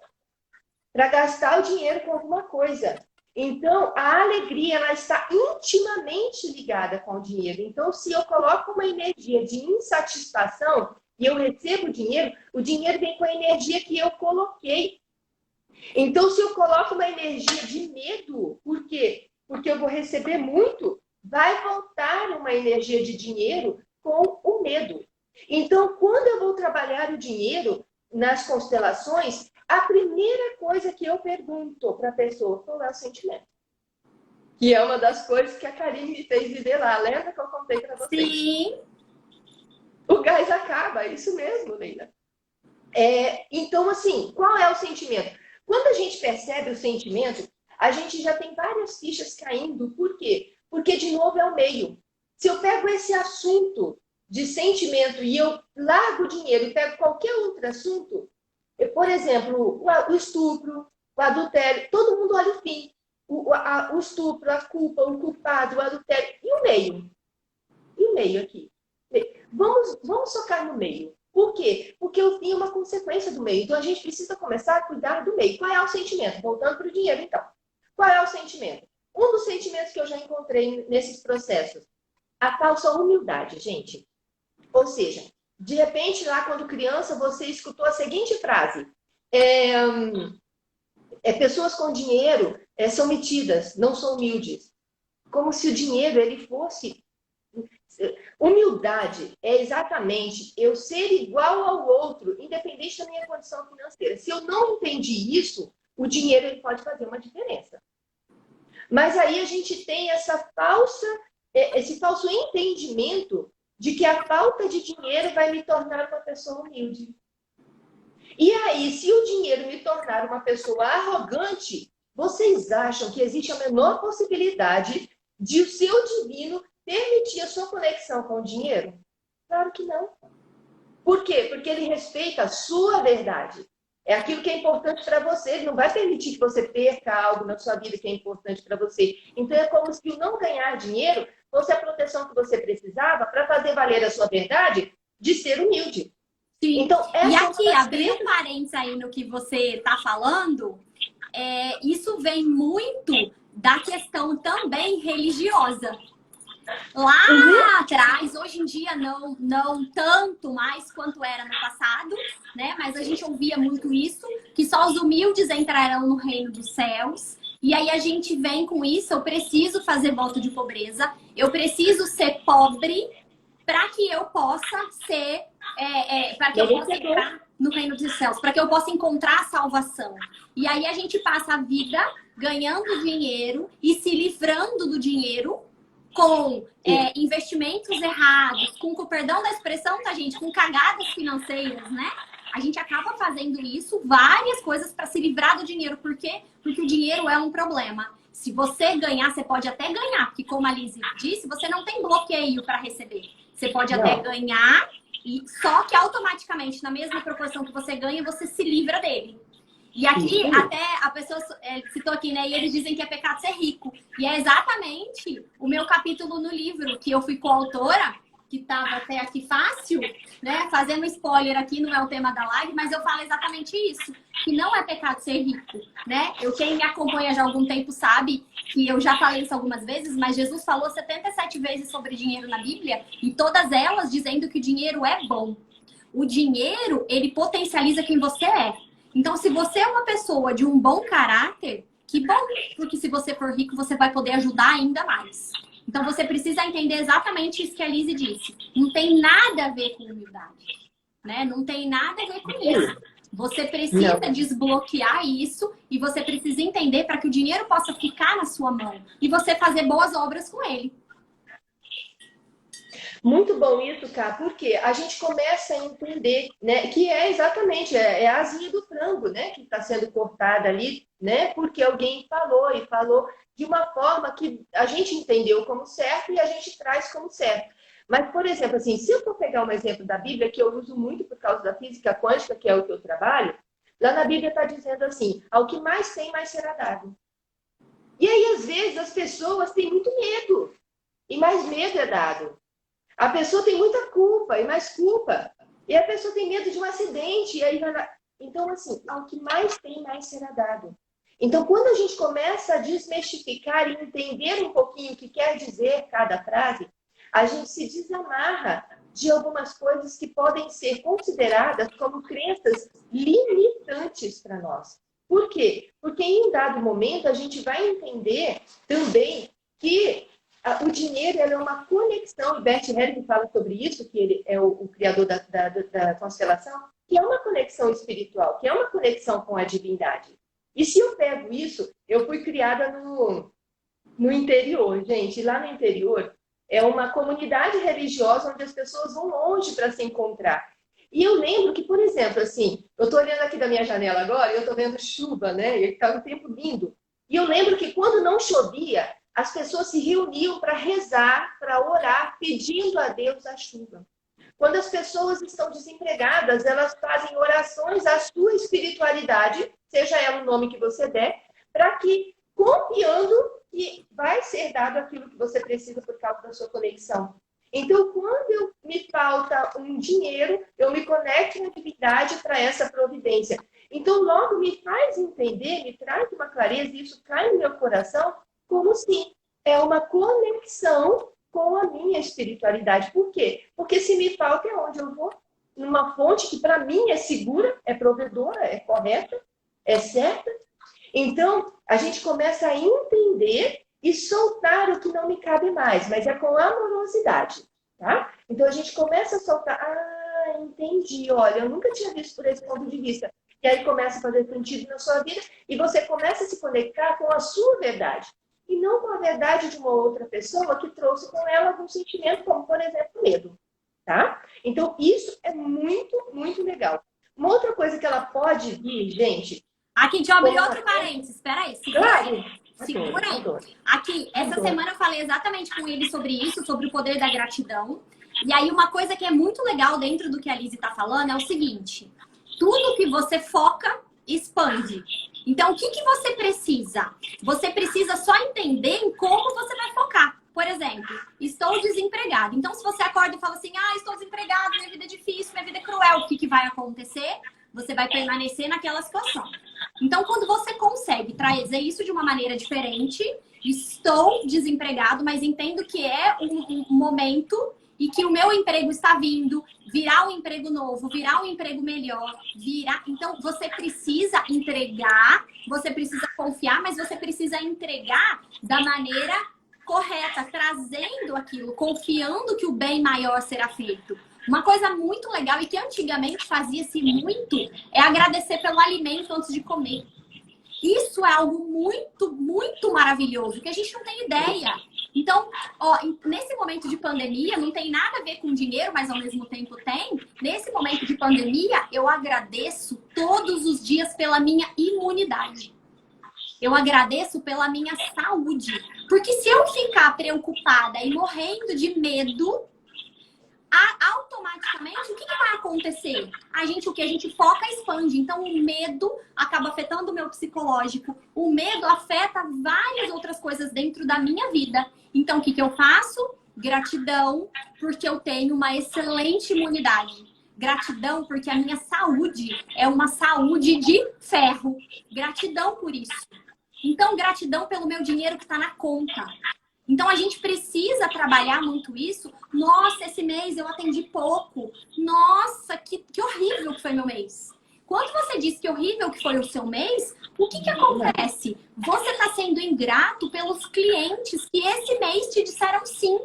Para gastar o dinheiro com alguma coisa. Então, a alegria, ela está intimamente ligada com o dinheiro. Então, se eu coloco uma energia de insatisfação e eu recebo o dinheiro vem com a energia que eu coloquei. Então, se eu coloco uma energia de medo, por quê? Porque eu vou receber muito, vai voltar uma energia de dinheiro com o medo. Então, quando eu vou trabalhar o dinheiro nas constelações, a primeira coisa que eu pergunto para a pessoa, qual é o sentimento? Que é uma das coisas que a Karine me fez viver lá. Lembra que eu contei para vocês? Sim. O gás acaba, é isso mesmo, Leila. Então, assim, qual é o sentimento? Quando a gente percebe o sentimento, a gente já tem várias fichas caindo. Por quê? Porque, de novo, é o meio. Se eu pego esse assunto de sentimento e eu largo o dinheiro e pego qualquer outro assunto, por exemplo, o estupro, o adultério, todo mundo olha o fim. O estupro, a culpa, o culpado, o adultério. E o meio? E o meio aqui? Vamos focar no meio. Por quê? Porque o fim é uma consequência do meio. Então, a gente precisa começar a cuidar do meio. Qual é o sentimento? Voltando para o dinheiro, então. Qual é o sentimento? Um dos sentimentos que eu já encontrei nesses processos. A falsa humildade, gente. Ou seja, de repente, lá quando criança, você escutou a seguinte frase. Pessoas com dinheiro são metidas, não são humildes. Como se o dinheiro ele fosse... Humildade é exatamente eu ser igual ao outro, independente da minha condição financeira. Se eu não entendi isso, o dinheiro ele pode fazer uma diferença. Mas aí a gente tem esse falso entendimento de que a falta de dinheiro vai me tornar uma pessoa humilde. E aí, se o dinheiro me tornar uma pessoa arrogante, vocês acham que existe a menor possibilidade de o seu divino permitir a sua conexão com o dinheiro? Claro que não. Por quê? Porque ele respeita a sua verdade. É aquilo que é importante para você. Ele não vai permitir que você perca algo na sua vida que é importante para você. Então, é como se o não ganhar dinheiro fosse a proteção que você precisava para fazer valer a sua verdade de ser humilde. Sim. Então, e aqui, abrindo um parênteses aí no que você está falando, isso vem muito da questão também religiosa. Lá atrás, hoje em dia não tanto mais quanto era no passado, né? Mas a gente ouvia muito isso, que só os humildes entrarão no reino dos céus. E aí a gente vem com isso, eu preciso fazer voto de pobreza, eu preciso ser pobre para que eu possa ser, para que eu possa entrar no reino dos céus, para que eu possa encontrar a salvação. E aí a gente passa a vida ganhando dinheiro e se livrando do dinheiro com investimentos errados, com perdão da expressão, tá, gente? Com cagadas financeiras, né? A gente acaba fazendo isso, várias coisas para se livrar do dinheiro. Por quê? Porque o dinheiro é um problema. Se você ganhar, você pode até ganhar, porque como a Lizy disse, você não tem bloqueio para receber. Você pode até ganhar, só que automaticamente, na mesma proporção que você ganha, você se livra dele. E aqui, até a pessoa citou aqui, né? E eles dizem que é pecado ser rico. E é exatamente o meu capítulo no livro, que eu fui coautora, que estava até aqui fácil, né? Fazendo spoiler aqui, não é o tema da live, mas eu falo exatamente isso, que não é pecado ser rico, né? Quem me acompanha já há algum tempo sabe que eu já falei isso algumas vezes, mas Jesus falou 77 vezes sobre dinheiro na Bíblia e todas elas dizendo que o dinheiro é bom. O dinheiro, ele potencializa quem você é. Então, se você é uma pessoa de um bom caráter, que bom, porque se você for rico, você vai poder ajudar ainda mais. Então, você precisa entender exatamente isso que a Lise disse. Não tem nada a ver com humildade, né? Não tem nada a ver com isso. Você precisa desbloquear isso e você precisa entender para que o dinheiro possa ficar na sua mão e você fazer boas obras com ele. Muito bom isso, Cá, porque a gente começa a entender, né, que é exatamente a asinha do frango, né, que está sendo cortada ali, né, porque alguém falou e falou de uma forma que a gente entendeu como certo e a gente traz como certo. Mas, por exemplo, assim, se eu for pegar um exemplo da Bíblia, que eu uso muito por causa da física quântica, que é o que eu trabalho, lá na Bíblia está dizendo assim, ao que mais tem, mais será dado. E aí, às vezes, as pessoas têm muito medo, e mais medo é dado. A pessoa tem muita culpa e mais culpa. E a pessoa tem medo de um acidente. E aí então, assim, ao que mais tem, mais será dado. Então, quando a gente começa a desmistificar e entender um pouquinho o que quer dizer cada frase, a gente se desamarra de algumas coisas que podem ser consideradas como crenças limitantes para nós. Por quê? Porque em um dado momento a gente vai entender também que o dinheiro é uma conexão, e Bert Helling fala sobre isso, que ele é o criador da constelação, que é uma conexão espiritual, que é uma conexão com a divindade. E se eu pego isso, eu fui criada no interior, gente, e lá no interior é uma comunidade religiosa onde as pessoas vão longe para se encontrar. E eu lembro que, por exemplo, assim, eu estou olhando aqui da minha janela agora e eu estou vendo chuva, né? E está um tempo lindo. E eu lembro que quando não chovia, as pessoas se reuniam para rezar, para orar, pedindo a Deus a chuva. Quando as pessoas estão desempregadas, elas fazem orações à sua espiritualidade, seja ela o nome que você der, para que, confiando que vai ser dado aquilo que você precisa por causa da sua conexão. Então, quando me falta um dinheiro, eu me conecto na divindade para essa providência. Então, logo me faz entender, me traz uma clareza, e isso cai no meu coração, como se é uma conexão com a minha espiritualidade. Por quê? Porque se me falta é onde eu vou, numa fonte que para mim é segura, é provedora, é correta, é certa. Então, a gente começa a entender e soltar o que não me cabe mais, mas é com amorosidade, tá? Então, a gente começa a soltar, entendi, olha, eu nunca tinha visto por esse ponto de vista. E aí começa a fazer sentido na sua vida e você começa a se conectar com a sua verdade. E não com a verdade de uma outra pessoa que trouxe com ela algum sentimento, como, por exemplo, medo, tá? Então, isso é muito, muito legal. Uma outra coisa que ela pode vir, gente... Aqui, deixa eu abrir outro parênteses. Espera aí, segura aí. Segura aí. Adoro. Aqui, essa semana eu falei exatamente com ele sobre isso, sobre o poder da gratidão. E aí, uma coisa que é muito legal dentro do que a Lise tá falando é o seguinte. Tudo que você foca, expande. Então, o que você precisa? Você precisa só entender em como você vai focar. Por exemplo, estou desempregado. Então, se você acorda e fala assim, estou desempregado, minha vida é difícil, minha vida é cruel, o que vai acontecer? Você vai permanecer naquela situação. Então, quando você consegue trazer isso de uma maneira diferente, estou desempregado, mas entendo que é um momento e que o meu emprego está vindo, virar um emprego novo, virar um emprego melhor, Então, você precisa entregar, você precisa confiar, mas você precisa entregar da maneira correta, trazendo aquilo, confiando que o bem maior será feito. Uma coisa muito legal e que antigamente fazia-se muito é agradecer pelo alimento antes de comer. Isso é algo muito, muito maravilhoso, que a gente não tem ideia. Então, nesse momento de pandemia, não tem nada a ver com dinheiro, mas ao mesmo tempo tem. Nesse momento de pandemia, eu agradeço todos os dias pela minha imunidade. Eu agradeço pela minha saúde. Porque se eu ficar preocupada e morrendo de medo, automaticamente, o que vai acontecer? O que a gente foca expande. Então, o medo acaba afetando o meu psicológico. O medo afeta várias outras coisas dentro da minha vida. Então, o que eu faço? Gratidão, porque eu tenho uma excelente imunidade. Gratidão, porque a minha saúde é uma saúde de ferro. Gratidão por isso. Então, gratidão pelo meu dinheiro que está na conta. Então, a gente precisa trabalhar muito isso. Nossa, esse mês eu atendi pouco. Nossa, que horrível que foi meu mês. Quando você diz que horrível que foi o seu mês, o que acontece? Você está sendo ingrato pelos clientes que esse mês te disseram sim.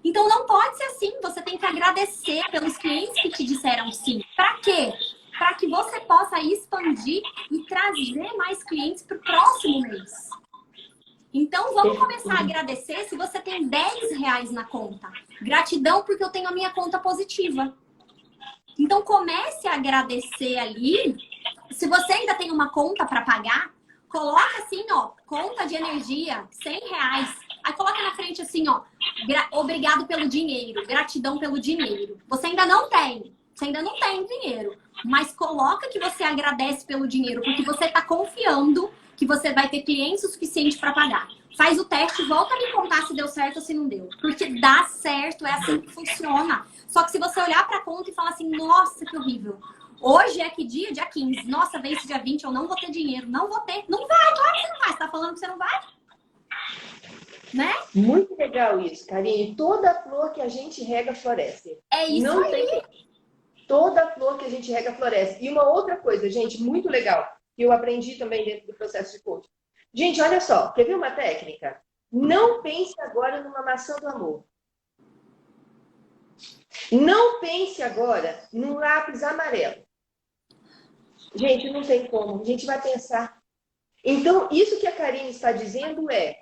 Então, não pode ser assim. Você tem que agradecer pelos clientes que te disseram sim. Para quê? Para que você possa expandir e trazer mais clientes para o próximo mês. Então, vamos começar a agradecer se você tem R$ 10 na conta. Gratidão porque eu tenho a minha conta positiva. Então, comece a agradecer ali. Se você ainda tem uma conta para pagar, coloca assim, ó, conta de energia, R$ 100. Aí coloca na frente assim, ó, obrigado pelo dinheiro, gratidão pelo dinheiro. Você ainda não tem dinheiro, mas coloca que você agradece pelo dinheiro, porque você está confiando que você vai ter clientes o suficiente para pagar. Faz o teste, volta a me contar se deu certo ou se não deu. Porque dá certo, é assim que funciona. Só que se você olhar para a conta e falar assim, nossa, que horrível. Hoje é que dia? Dia 15. Nossa, vence dia 20, eu não vou ter dinheiro. Não vou ter. Não vai, claro que você não vai. Você tá falando que você não vai? Né? Muito legal isso, Karine. Toda flor que a gente rega floresce. É isso não aí. Tem... Toda flor que a gente rega floresce. E uma outra coisa, gente, muito legal, que eu aprendi também dentro do processo de coaching. Gente, olha só, quer ver uma técnica? Não pense agora numa maçã do amor. Não pense agora num lápis amarelo. Gente, não tem como. A gente vai pensar. Então, isso que a Karine está dizendo é: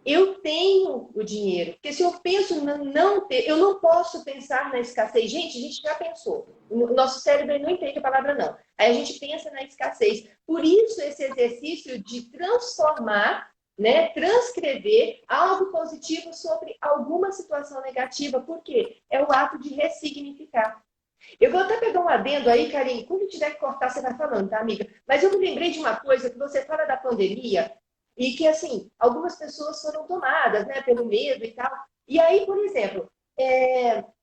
eu tenho o dinheiro. Porque se eu penso não ter, eu não posso pensar na escassez. Gente, a gente já pensou. O nosso cérebro não entende a palavra não. Aí a gente pensa na escassez. Por isso, esse exercício de transformar, né, transcrever algo positivo sobre alguma situação negativa. Por quê? É o ato de ressignificar. Eu vou até pegar um adendo aí, Karine. Quando tiver que cortar, você vai falando, tá, amiga? Mas eu me lembrei de uma coisa que você fala da pandemia e que, assim, algumas pessoas foram tomadas, né, pelo medo e tal. E aí, por exemplo,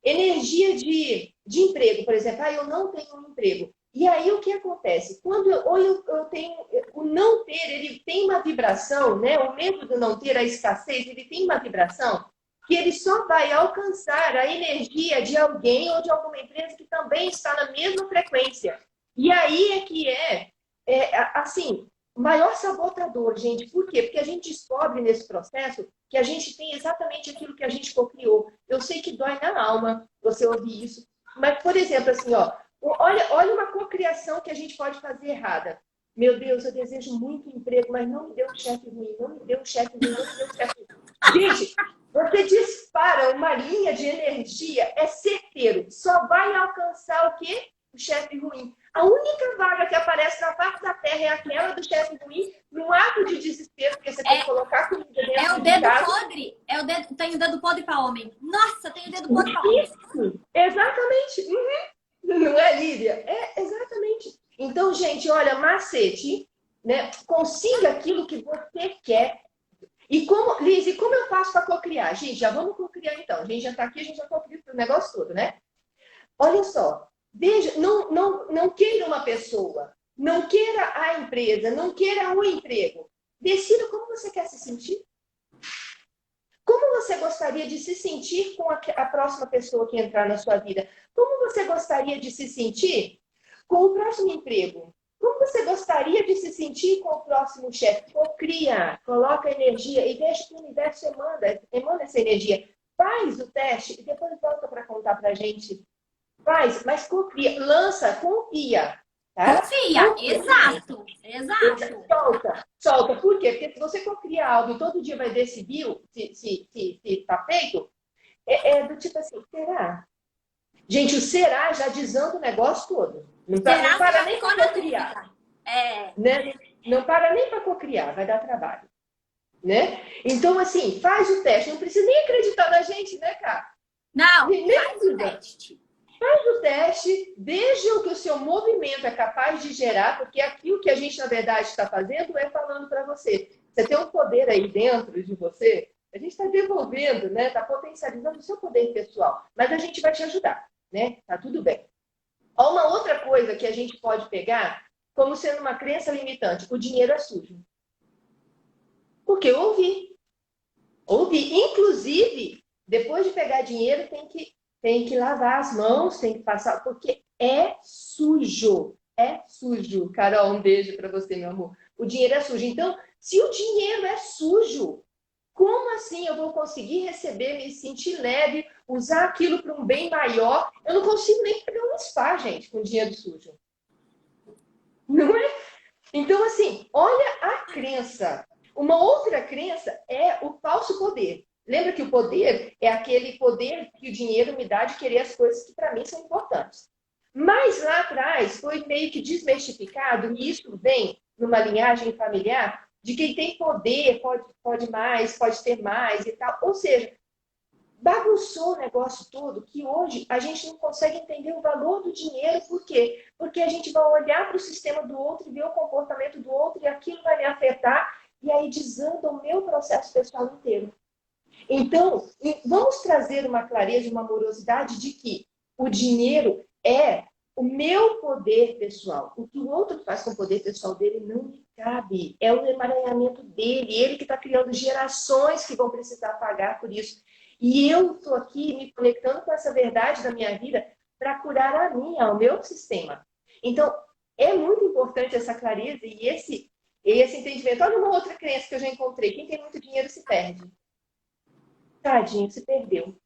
energia de emprego, por exemplo, eu não tenho um emprego. E aí, o que acontece? Quando eu tenho... O não ter, ele tem uma vibração, né? O medo do não ter, a escassez, ele tem uma vibração que ele só vai alcançar a energia de alguém ou de alguma empresa que também está na mesma frequência. E aí é que assim, o maior sabotador, gente. Por quê? Porque a gente descobre nesse processo que a gente tem exatamente aquilo que a gente cocriou. Eu sei que dói na alma você ouvir isso. Mas, por exemplo, assim, ó, olha uma cocriação que a gente pode fazer errada. Meu Deus, eu desejo muito emprego, mas não me deu um chefe ruim, não me deu um chefe ruim, não me deu um chefe ruim. Gente, você dispara uma linha de energia, é certeiro. Só vai alcançar o quê? O chefe ruim. A única vaga que aparece na face da Terra é aquela do chefe ruim, num ato de desespero, porque você tem que colocar comida dentro É o de dedo casa. podre. Tem o dedo podre para homem. Nossa, tem o dedo podre para homem. Isso, exatamente. Uhum. Não é, Lívia? É, exatamente. Então, gente, olha, macete, né? Consiga aquilo que você quer. E como, Liz, e como eu faço para cocriar? Gente, já vamos cocriar então. A gente já está aqui, a gente já cocria o negócio todo, né? Olha só, veja, não queira uma pessoa, não queira a empresa, não queira o emprego. Decida como você quer se sentir. Como você gostaria de se sentir com a próxima pessoa que entrar na sua vida? Como você gostaria de se sentir com o próximo emprego? Como você gostaria de se sentir com o próximo chefe? Cocria, coloca energia e deixa que o universo emana essa energia. Faz o teste e depois volta para contar para a gente. Faz, mas cocria, lança, confia. Tá? Confia, exato. Solta. Por quê? Porque se você cocria algo e todo dia vai ver se viu, se tá feito, do tipo assim, será? Gente, o será já desanda o negócio todo. Não para nem para cocriar. Né? Não para nem para cocriar, vai dar trabalho. Né? Então, assim, faz o teste. Não precisa nem acreditar na gente, né, cara? Não, faz o teste. Faz o teste, veja o que o seu movimento é capaz de gerar, porque aquilo que a gente, na verdade, está fazendo é falando para você. Você tem um poder aí dentro de você A gente está devolvendo, né? Está potencializando o seu poder pessoal. Mas a gente vai te ajudar, né? Tá tudo bem. Ó, uma outra coisa que a gente pode pegar como sendo uma crença limitante: o dinheiro é sujo. Porque eu ouvi. Ouvi. Inclusive, depois de pegar dinheiro, tem que lavar as mãos, tem que passar, porque é sujo. É sujo. Carol, um beijo para você, meu amor. O dinheiro é sujo. Então, se o dinheiro é sujo, como assim eu vou conseguir receber, me sentir leve, usar aquilo para um bem maior? Eu não consigo nem pegar um spa, gente, com dinheiro sujo. Não é? Então, assim, olha a crença. Uma outra crença é o falso poder. Lembra que o poder é aquele poder que o dinheiro me dá de querer as coisas que para mim são importantes. Mas lá atrás foi meio que desmistificado, e isso vem numa linhagem familiar, de quem tem poder pode mais, pode ter mais e tal. Ou seja, bagunçou o negócio todo, que hoje a gente não consegue entender o valor do dinheiro. Por quê? Porque a gente vai olhar para o sistema do outro e ver o comportamento do outro, e aquilo vai me afetar, e aí desanda o meu processo pessoal inteiro. Então, vamos trazer uma clareza, uma amorosidade de que o dinheiro é o meu poder pessoal. O que o outro faz com o poder pessoal dele não me cabe. É o emaranhamento dele. Ele que está criando gerações que vão precisar pagar por isso. E eu estou aqui me conectando com essa verdade da minha vida para curar a minha, ao meu sistema. Então, é muito importante essa clareza e esse entendimento. Olha uma outra crença que eu já encontrei. Quem tem muito dinheiro se perde. Tadinho, se perdeu.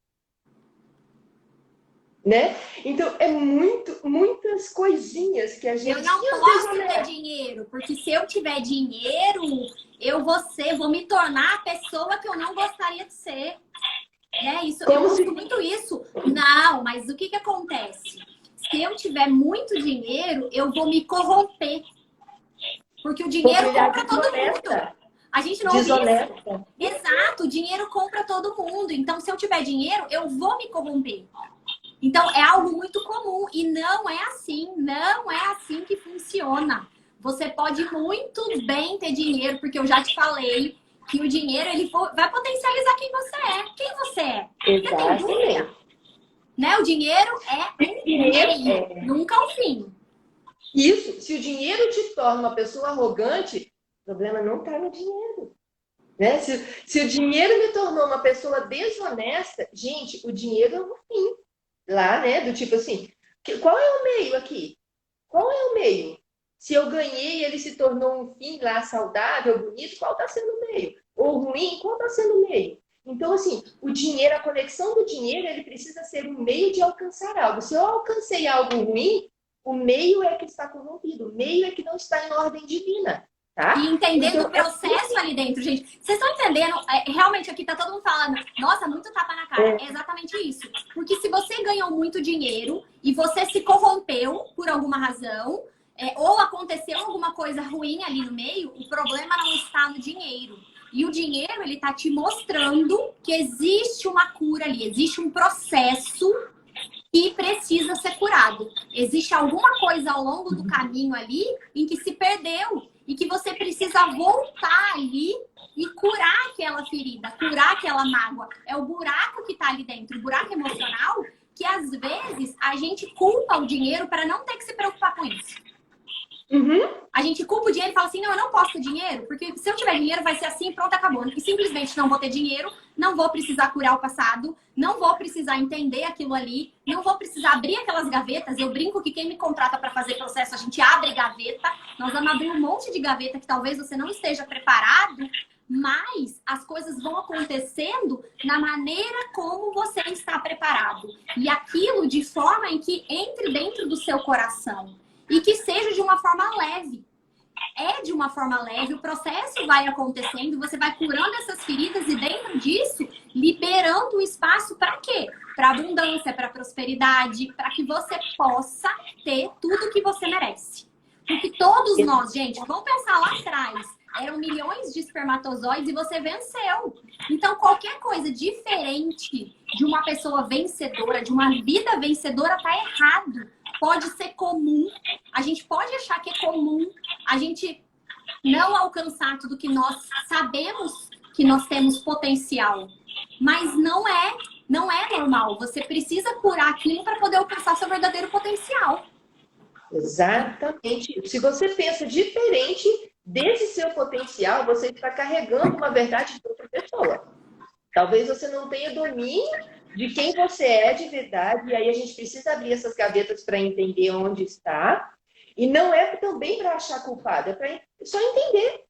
Né? Então, é muitas coisinhas que a gente... Eu não posso ter dinheiro, porque se eu tiver dinheiro, eu vou me tornar a pessoa que eu não gostaria de ser. Né? Eu uso muito isso. Não, mas o que acontece? Se eu tiver muito dinheiro, eu vou me corromper. Porque o dinheiro compra todo mundo. A gente não ouve isso. Exato, o dinheiro compra todo mundo. Então, se eu tiver dinheiro, eu vou me corromper. Então, é algo muito comum. E não é assim. Não é assim que funciona. Você pode muito bem ter dinheiro, porque eu já te falei que o dinheiro ele vai potencializar quem você é. Quem você é? Você tem dúvida? Né? O dinheiro é um meio, nunca um fim. Isso. Se o dinheiro te torna uma pessoa arrogante, o problema não está no dinheiro. Né? Se o dinheiro me tornou uma pessoa desonesta, gente, o dinheiro é um fim. Lá, né? Do tipo assim, qual é o meio aqui? Qual é o meio? Se eu ganhei e ele se tornou um fim lá saudável, bonito, qual está sendo o meio? Ou ruim, qual está sendo o meio? Então, assim, o dinheiro, a conexão do dinheiro, ele precisa ser um meio de alcançar algo. Se eu alcancei algo ruim, o meio é que está corrompido, o meio é que não está em ordem divina. Tá? E entendendo o processo ali dentro, gente. Vocês estão entendendo? Realmente aqui tá todo mundo falando, nossa, muito tapa na cara. É exatamente isso. Porque se você ganhou muito dinheiro e você se corrompeu por alguma razão, ou aconteceu alguma coisa ruim ali no meio, o problema não está no dinheiro. E o dinheiro, ele tá te mostrando que existe uma cura ali, existe um processo que precisa ser curado. Existe alguma coisa ao longo do caminho ali em que se perdeu e que você precisa voltar ali e curar aquela ferida, curar aquela mágoa. É o buraco que tá ali dentro, o buraco emocional, que às vezes a gente culpa o dinheiro para não ter que se preocupar com isso. A gente culpa o dinheiro e fala assim, não, eu não posso ter dinheiro, porque se eu tiver dinheiro vai ser assim, pronto, acabou. E simplesmente não vou ter dinheiro, não vou precisar curar o passado, não vou precisar entender aquilo ali, não vou precisar abrir aquelas gavetas. Eu brinco que quem me contrata para fazer processo, a gente abre gaveta. Nós vamos abrir um monte de gaveta que talvez você não esteja preparado, mas as coisas vão acontecendo na maneira como você está preparado. E aquilo de forma em que entre dentro do seu coração. E que seja de uma forma leve. É de uma forma leve, o processo vai acontecendo, você vai curando essas feridas e dentro disso, liberando o espaço para quê? Para abundância, para prosperidade, para que você possa ter tudo que você merece. Porque todos nós, gente, vamos pensar lá atrás, eram milhões de espermatozoides e você venceu. Então, qualquer coisa diferente de uma pessoa vencedora, de uma vida vencedora, tá errado. Pode ser comum, a gente pode achar que é comum a gente não alcançar tudo que nós sabemos que nós temos potencial. Mas não é normal. Você precisa curar aquilo para poder alcançar seu verdadeiro potencial. Exatamente. Se você pensa diferente desse seu potencial, você está carregando uma verdade de outra pessoa. Talvez você não tenha domínio de quem você é de verdade, e aí a gente precisa abrir essas gavetas para entender onde está. E não é também para achar culpado, é para só entender.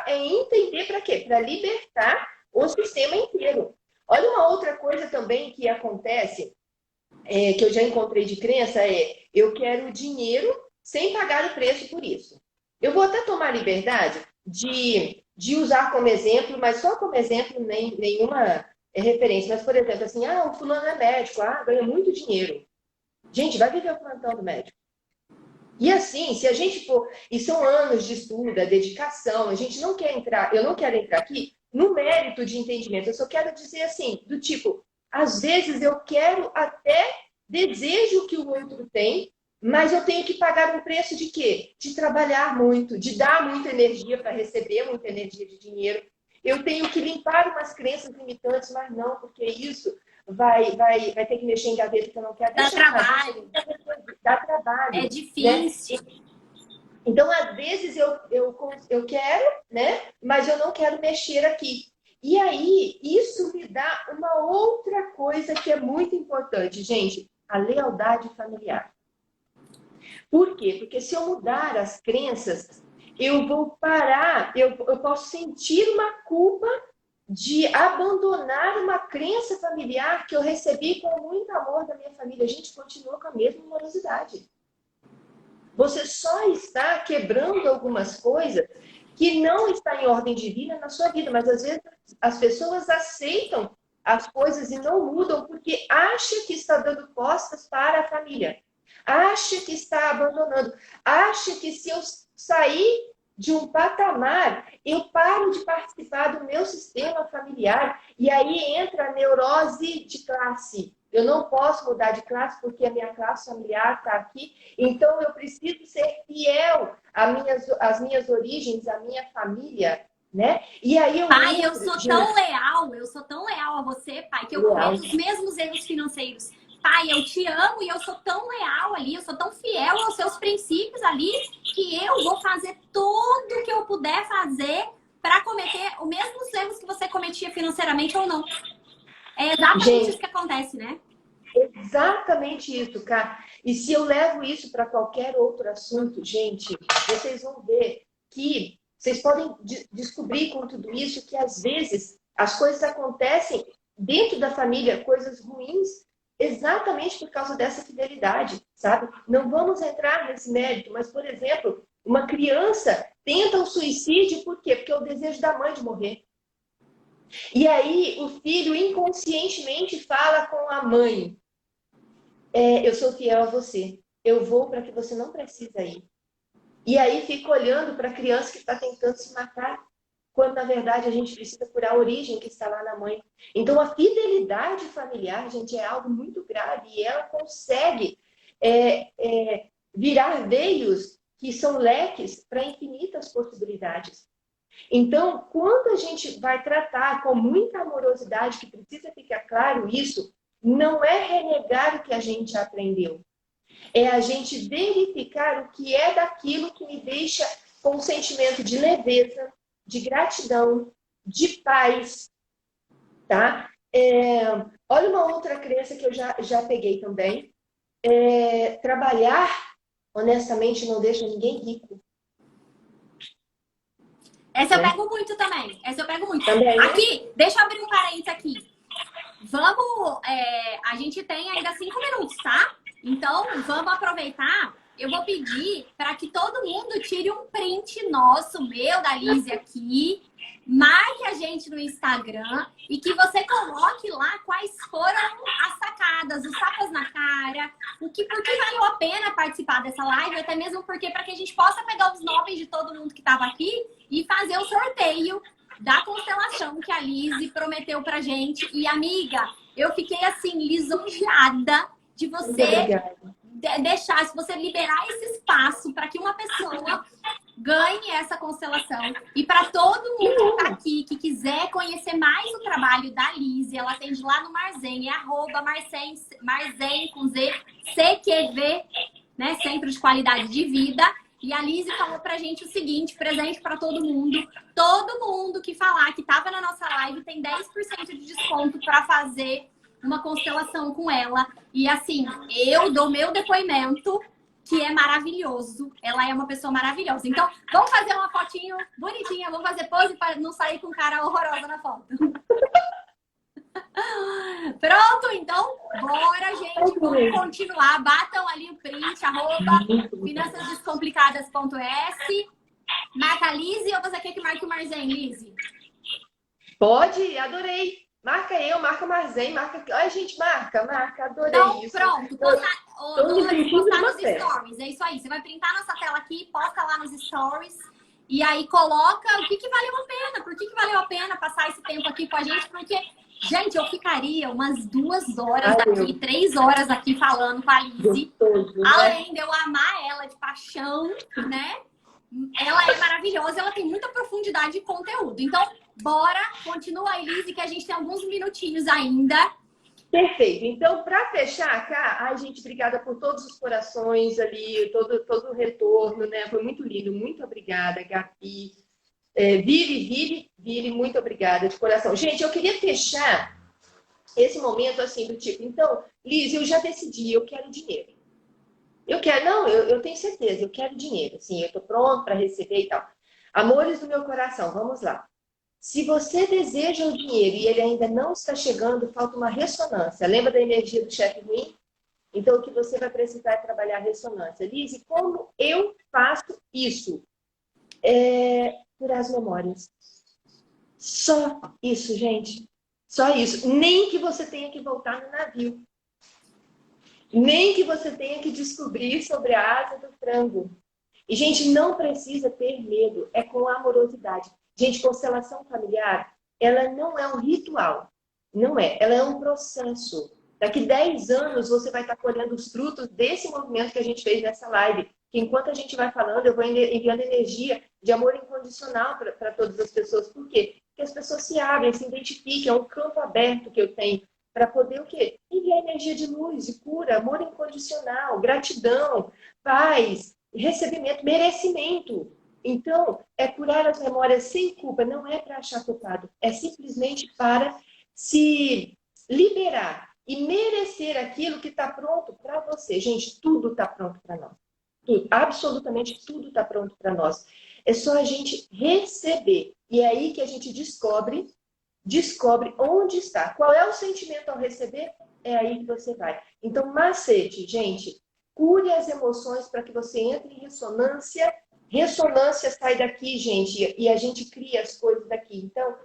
É entender para quê? Para libertar o sistema inteiro. Olha uma outra coisa também que acontece, que eu já encontrei de crença, eu quero dinheiro sem pagar o preço por isso. Eu vou até tomar liberdade de usar como exemplo, mas só como exemplo, nenhuma referência. Mas, por exemplo, assim, o fulano é médico, ganha muito dinheiro. Gente, vai viver o plantão do médico. E assim, se a gente for... E são anos de estudo, dedicação, a gente não quer entrar... Eu não quero entrar aqui no mérito de entendimento. Eu só quero dizer assim, do tipo, às vezes eu quero até desejo o que o outro tem, mas eu tenho que pagar um preço de quê? De trabalhar muito, de dar muita energia para receber muita energia de dinheiro. Eu tenho que limpar umas crenças limitantes, mas não, porque isso vai ter que mexer em gaveta que eu não quero. Dá trabalho. Dá trabalho. É difícil. Né? Então, às vezes, eu quero, né? Mas eu não quero mexer aqui. E aí, isso me dá uma outra coisa que é muito importante, gente. A lealdade familiar. Por quê? Porque se eu mudar as crenças, eu vou parar, eu posso sentir uma culpa de abandonar uma crença familiar que eu recebi com muito amor da minha família. A gente continua com a mesma morosidade. Você só está quebrando algumas coisas que não está em ordem divina na sua vida, mas às vezes as pessoas aceitam as coisas e não mudam porque acha que está dando costas para a família. Acha que está abandonando. Acha que se eu sair de um patamar, eu paro de participar do meu sistema familiar. E aí entra a neurose de classe. Eu não posso mudar de classe porque a minha classe familiar está aqui. Então, eu preciso ser fiel às minhas origens, à minha família, né? E aí pai, eu sou tão leal a você, pai, que eu cometo os mesmos erros financeiros. Pai, eu te amo e eu sou tão leal ali, eu sou tão fiel aos seus princípios ali, que eu vou fazer tudo o que eu puder fazer para cometer os mesmos erros que você cometia financeiramente ou não. É exatamente isso que acontece, né? Exatamente isso, cara. E se eu levo isso para qualquer outro assunto, gente, vocês vão ver que vocês podem descobrir com tudo isso que às vezes as coisas acontecem dentro da família, coisas ruins, exatamente por causa dessa fidelidade, sabe? Não vamos entrar nesse mérito, mas, por exemplo, uma criança tenta o suicídio, por quê? Porque é o desejo da mãe de morrer. E aí o filho inconscientemente fala com a mãe: eu sou fiel a você, eu vou para que você não precisa ir. E aí fica olhando para a criança que está tentando se matar, quando na verdade a gente precisa curar a origem que está lá na mãe. Então a fidelidade familiar, gente, é algo muito grave e ela consegue virar veios que são leques para infinitas possibilidades. Então, quando a gente vai tratar com muita amorosidade, que precisa ficar claro isso, não é renegar o que a gente aprendeu. É a gente verificar o que é daquilo que me deixa com um sentimento de leveza, de gratidão, de paz, tá? Olha uma outra crença que eu já peguei também. Trabalhar, honestamente, não deixa ninguém rico. Essa eu pego muito também. Também, né? Aqui, deixa eu abrir um parênteses aqui. Vamos, a gente tem ainda 5 minutos, tá? Então, vamos aproveitar. Eu vou pedir para que todo mundo tire um print nosso, meu, da Lizy aqui, marque a gente no Instagram e que você coloque lá quais foram as sacadas, os tapas na cara, por que valeu a pena participar dessa live, até mesmo porque para que a gente possa pegar os nomes de todo mundo que estava aqui e fazer o sorteio da constelação que a Lizy prometeu pra gente. E, amiga, eu fiquei assim, lisonjeada de você deixar, se você liberar esse espaço para que uma pessoa ganhe essa constelação. E para todo mundo que tá aqui, que quiser conhecer mais o trabalho da Lise, ela atende lá no Marzen, é @Marzen com Z, CQV, né? Centro de Qualidade de Vida. E a Lise falou pra gente o seguinte, presente para todo mundo. Todo mundo que falar que tava na nossa live tem 10% de desconto para fazer uma constelação com ela. E assim, eu dou meu depoimento, que é maravilhoso. Ela é uma pessoa maravilhosa. Então, vamos fazer uma fotinho bonitinha, vamos fazer pose para não sair com cara horrorosa na foto. Pronto, então, bora, gente. Vamos continuar. Batam ali o print, @finançasdescomplicadas.s. Marca a Lise ou você quer que marque o Marzen, Lise? Pode, adorei. Marca eu, marca Marzen, marca... Ai, gente, marca, adorei então, isso. Pronto, postar nos stories. É isso aí. Você vai printar nossa tela aqui, posta lá nos stories. E aí coloca o que valeu a pena. Por que valeu a pena passar esse tempo aqui com a gente? Porque, gente, eu ficaria umas 2 horas aqui, 3 horas aqui falando com a Lise. Gostoso, né? Além de eu amar ela de paixão, né? Ela é maravilhosa, ela tem muita profundidade de conteúdo. Então, bora, continua aí, Lise, que a gente tem alguns minutinhos ainda. Perfeito. Então, para fechar, cá, ai, gente, obrigada por todos os corações ali, todo o retorno, né? Foi muito lindo. Muito obrigada, Gabi. Vire, muito obrigada de coração. Gente, eu queria fechar esse momento assim, do tipo, então, Lise, eu já decidi, eu quero dinheiro. Eu quero, não, eu tenho certeza, eu quero dinheiro, assim, eu tô pronto para receber e tal. Amores do meu coração, vamos lá. Se você deseja o dinheiro e ele ainda não está chegando, falta uma ressonância. Lembra da energia do chefe ruim? Então, o que você vai precisar é trabalhar a ressonância. Lise, como eu faço isso? Curar as memórias. Só isso, gente. Só isso. Nem que você tenha que voltar no navio. Nem que você tenha que descobrir sobre a asa do frango. E, gente, não precisa ter medo. É com amorosidade. Gente, constelação familiar, ela não é um ritual. Não é. Ela é um processo. Daqui 10 anos, você vai estar colhendo os frutos desse movimento que a gente fez nessa live. Que enquanto a gente vai falando, eu vou enviando energia de amor incondicional para todas as pessoas. Por quê? Porque as pessoas se abrem, se identifiquem. É um campo aberto que eu tenho para poder o quê? Enviar energia de luz, de cura, amor incondicional, gratidão, paz, recebimento, merecimento. Então, é curar as memórias sem culpa, não é para achar culpado, é simplesmente para se liberar e merecer aquilo que está pronto para você. Gente, tudo está pronto para nós. Tudo, absolutamente tudo está pronto para nós. É só a gente receber. E é aí que a gente descobre onde está. Qual é o sentimento ao receber? É aí que você vai. Então, macete, gente, cure as emoções para que você entre em ressonância. Ressonância sai daqui, gente, e a gente cria as coisas daqui. Então,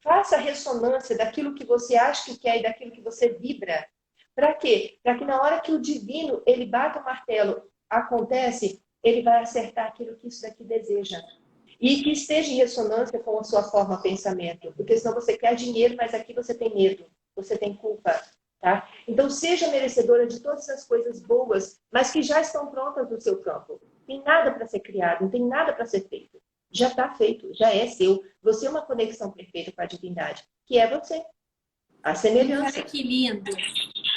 faça a ressonância daquilo que você acha que quer e daquilo que você vibra. Para quê? Para que na hora que o divino, ele bate o martelo, acontece, ele vai acertar aquilo que isso daqui deseja. E que esteja em ressonância com a sua forma de pensamento. Porque senão você quer dinheiro, mas aqui você tem medo, você tem culpa. Tá? Então, seja merecedora de todas as coisas boas, mas que já estão prontas no seu campo. Não tem nada para ser criado, não tem nada para ser feito. Já está feito, já é seu. Você é uma conexão perfeita com a divindade, que é você. A semelhança. Olha que lindo.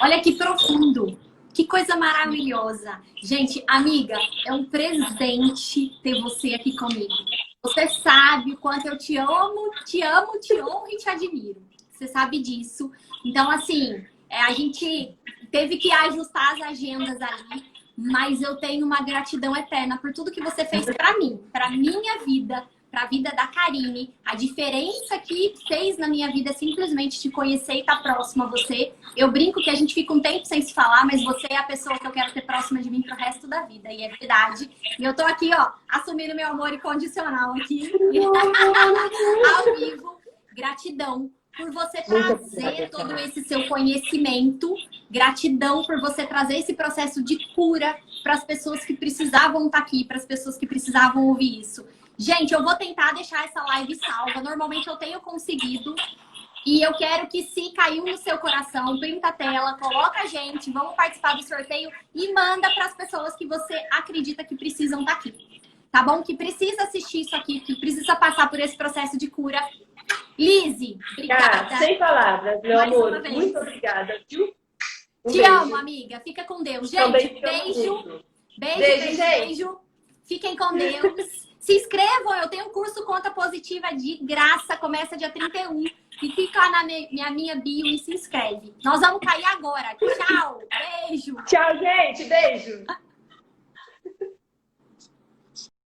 Olha que profundo. Que coisa maravilhosa. Gente, amiga, é um presente ter você aqui comigo. Você sabe o quanto eu te amo, te honro e te admiro. Você sabe disso. Então, assim, a gente teve que ajustar as agendas ali, mas eu tenho uma gratidão eterna por tudo que você fez para mim, para minha vida, para a vida da Karine. A diferença que fez na minha vida é simplesmente te conhecer e estar próxima a você. Eu brinco que a gente fica um tempo sem se falar, mas você é a pessoa que eu quero ter próxima de mim pro resto da vida. E é verdade. E eu tô aqui, ó, assumindo meu amor incondicional aqui, ao vivo. Gratidão por você trazer todo esse seu conhecimento. Gratidão por você trazer esse processo de cura para as pessoas que precisavam estar aqui, para as pessoas que precisavam ouvir isso. Gente, eu vou tentar deixar essa live salva. Normalmente eu tenho conseguido. E eu quero que, se caiu no seu coração, printa a tela, coloca a gente, vamos participar do sorteio e manda para as pessoas que você acredita que precisam estar aqui. tá bom? Que precisa assistir isso aqui, que precisa passar por esse processo de cura. Lizzy, obrigada. Sem palavras, meu Mais amor. uma vez. Muito obrigada, viu? Te amo, amiga. Fica com Deus. Gente, Também beijo. Beijo, gente. beijo. Fiquem com Deus. Se inscrevam, eu tenho um curso Conta Positiva de graça, começa dia 31. E fica lá na minha bio e se inscreve. Nós vamos cair agora. Tchau, beijo. Tchau, gente. Beijo.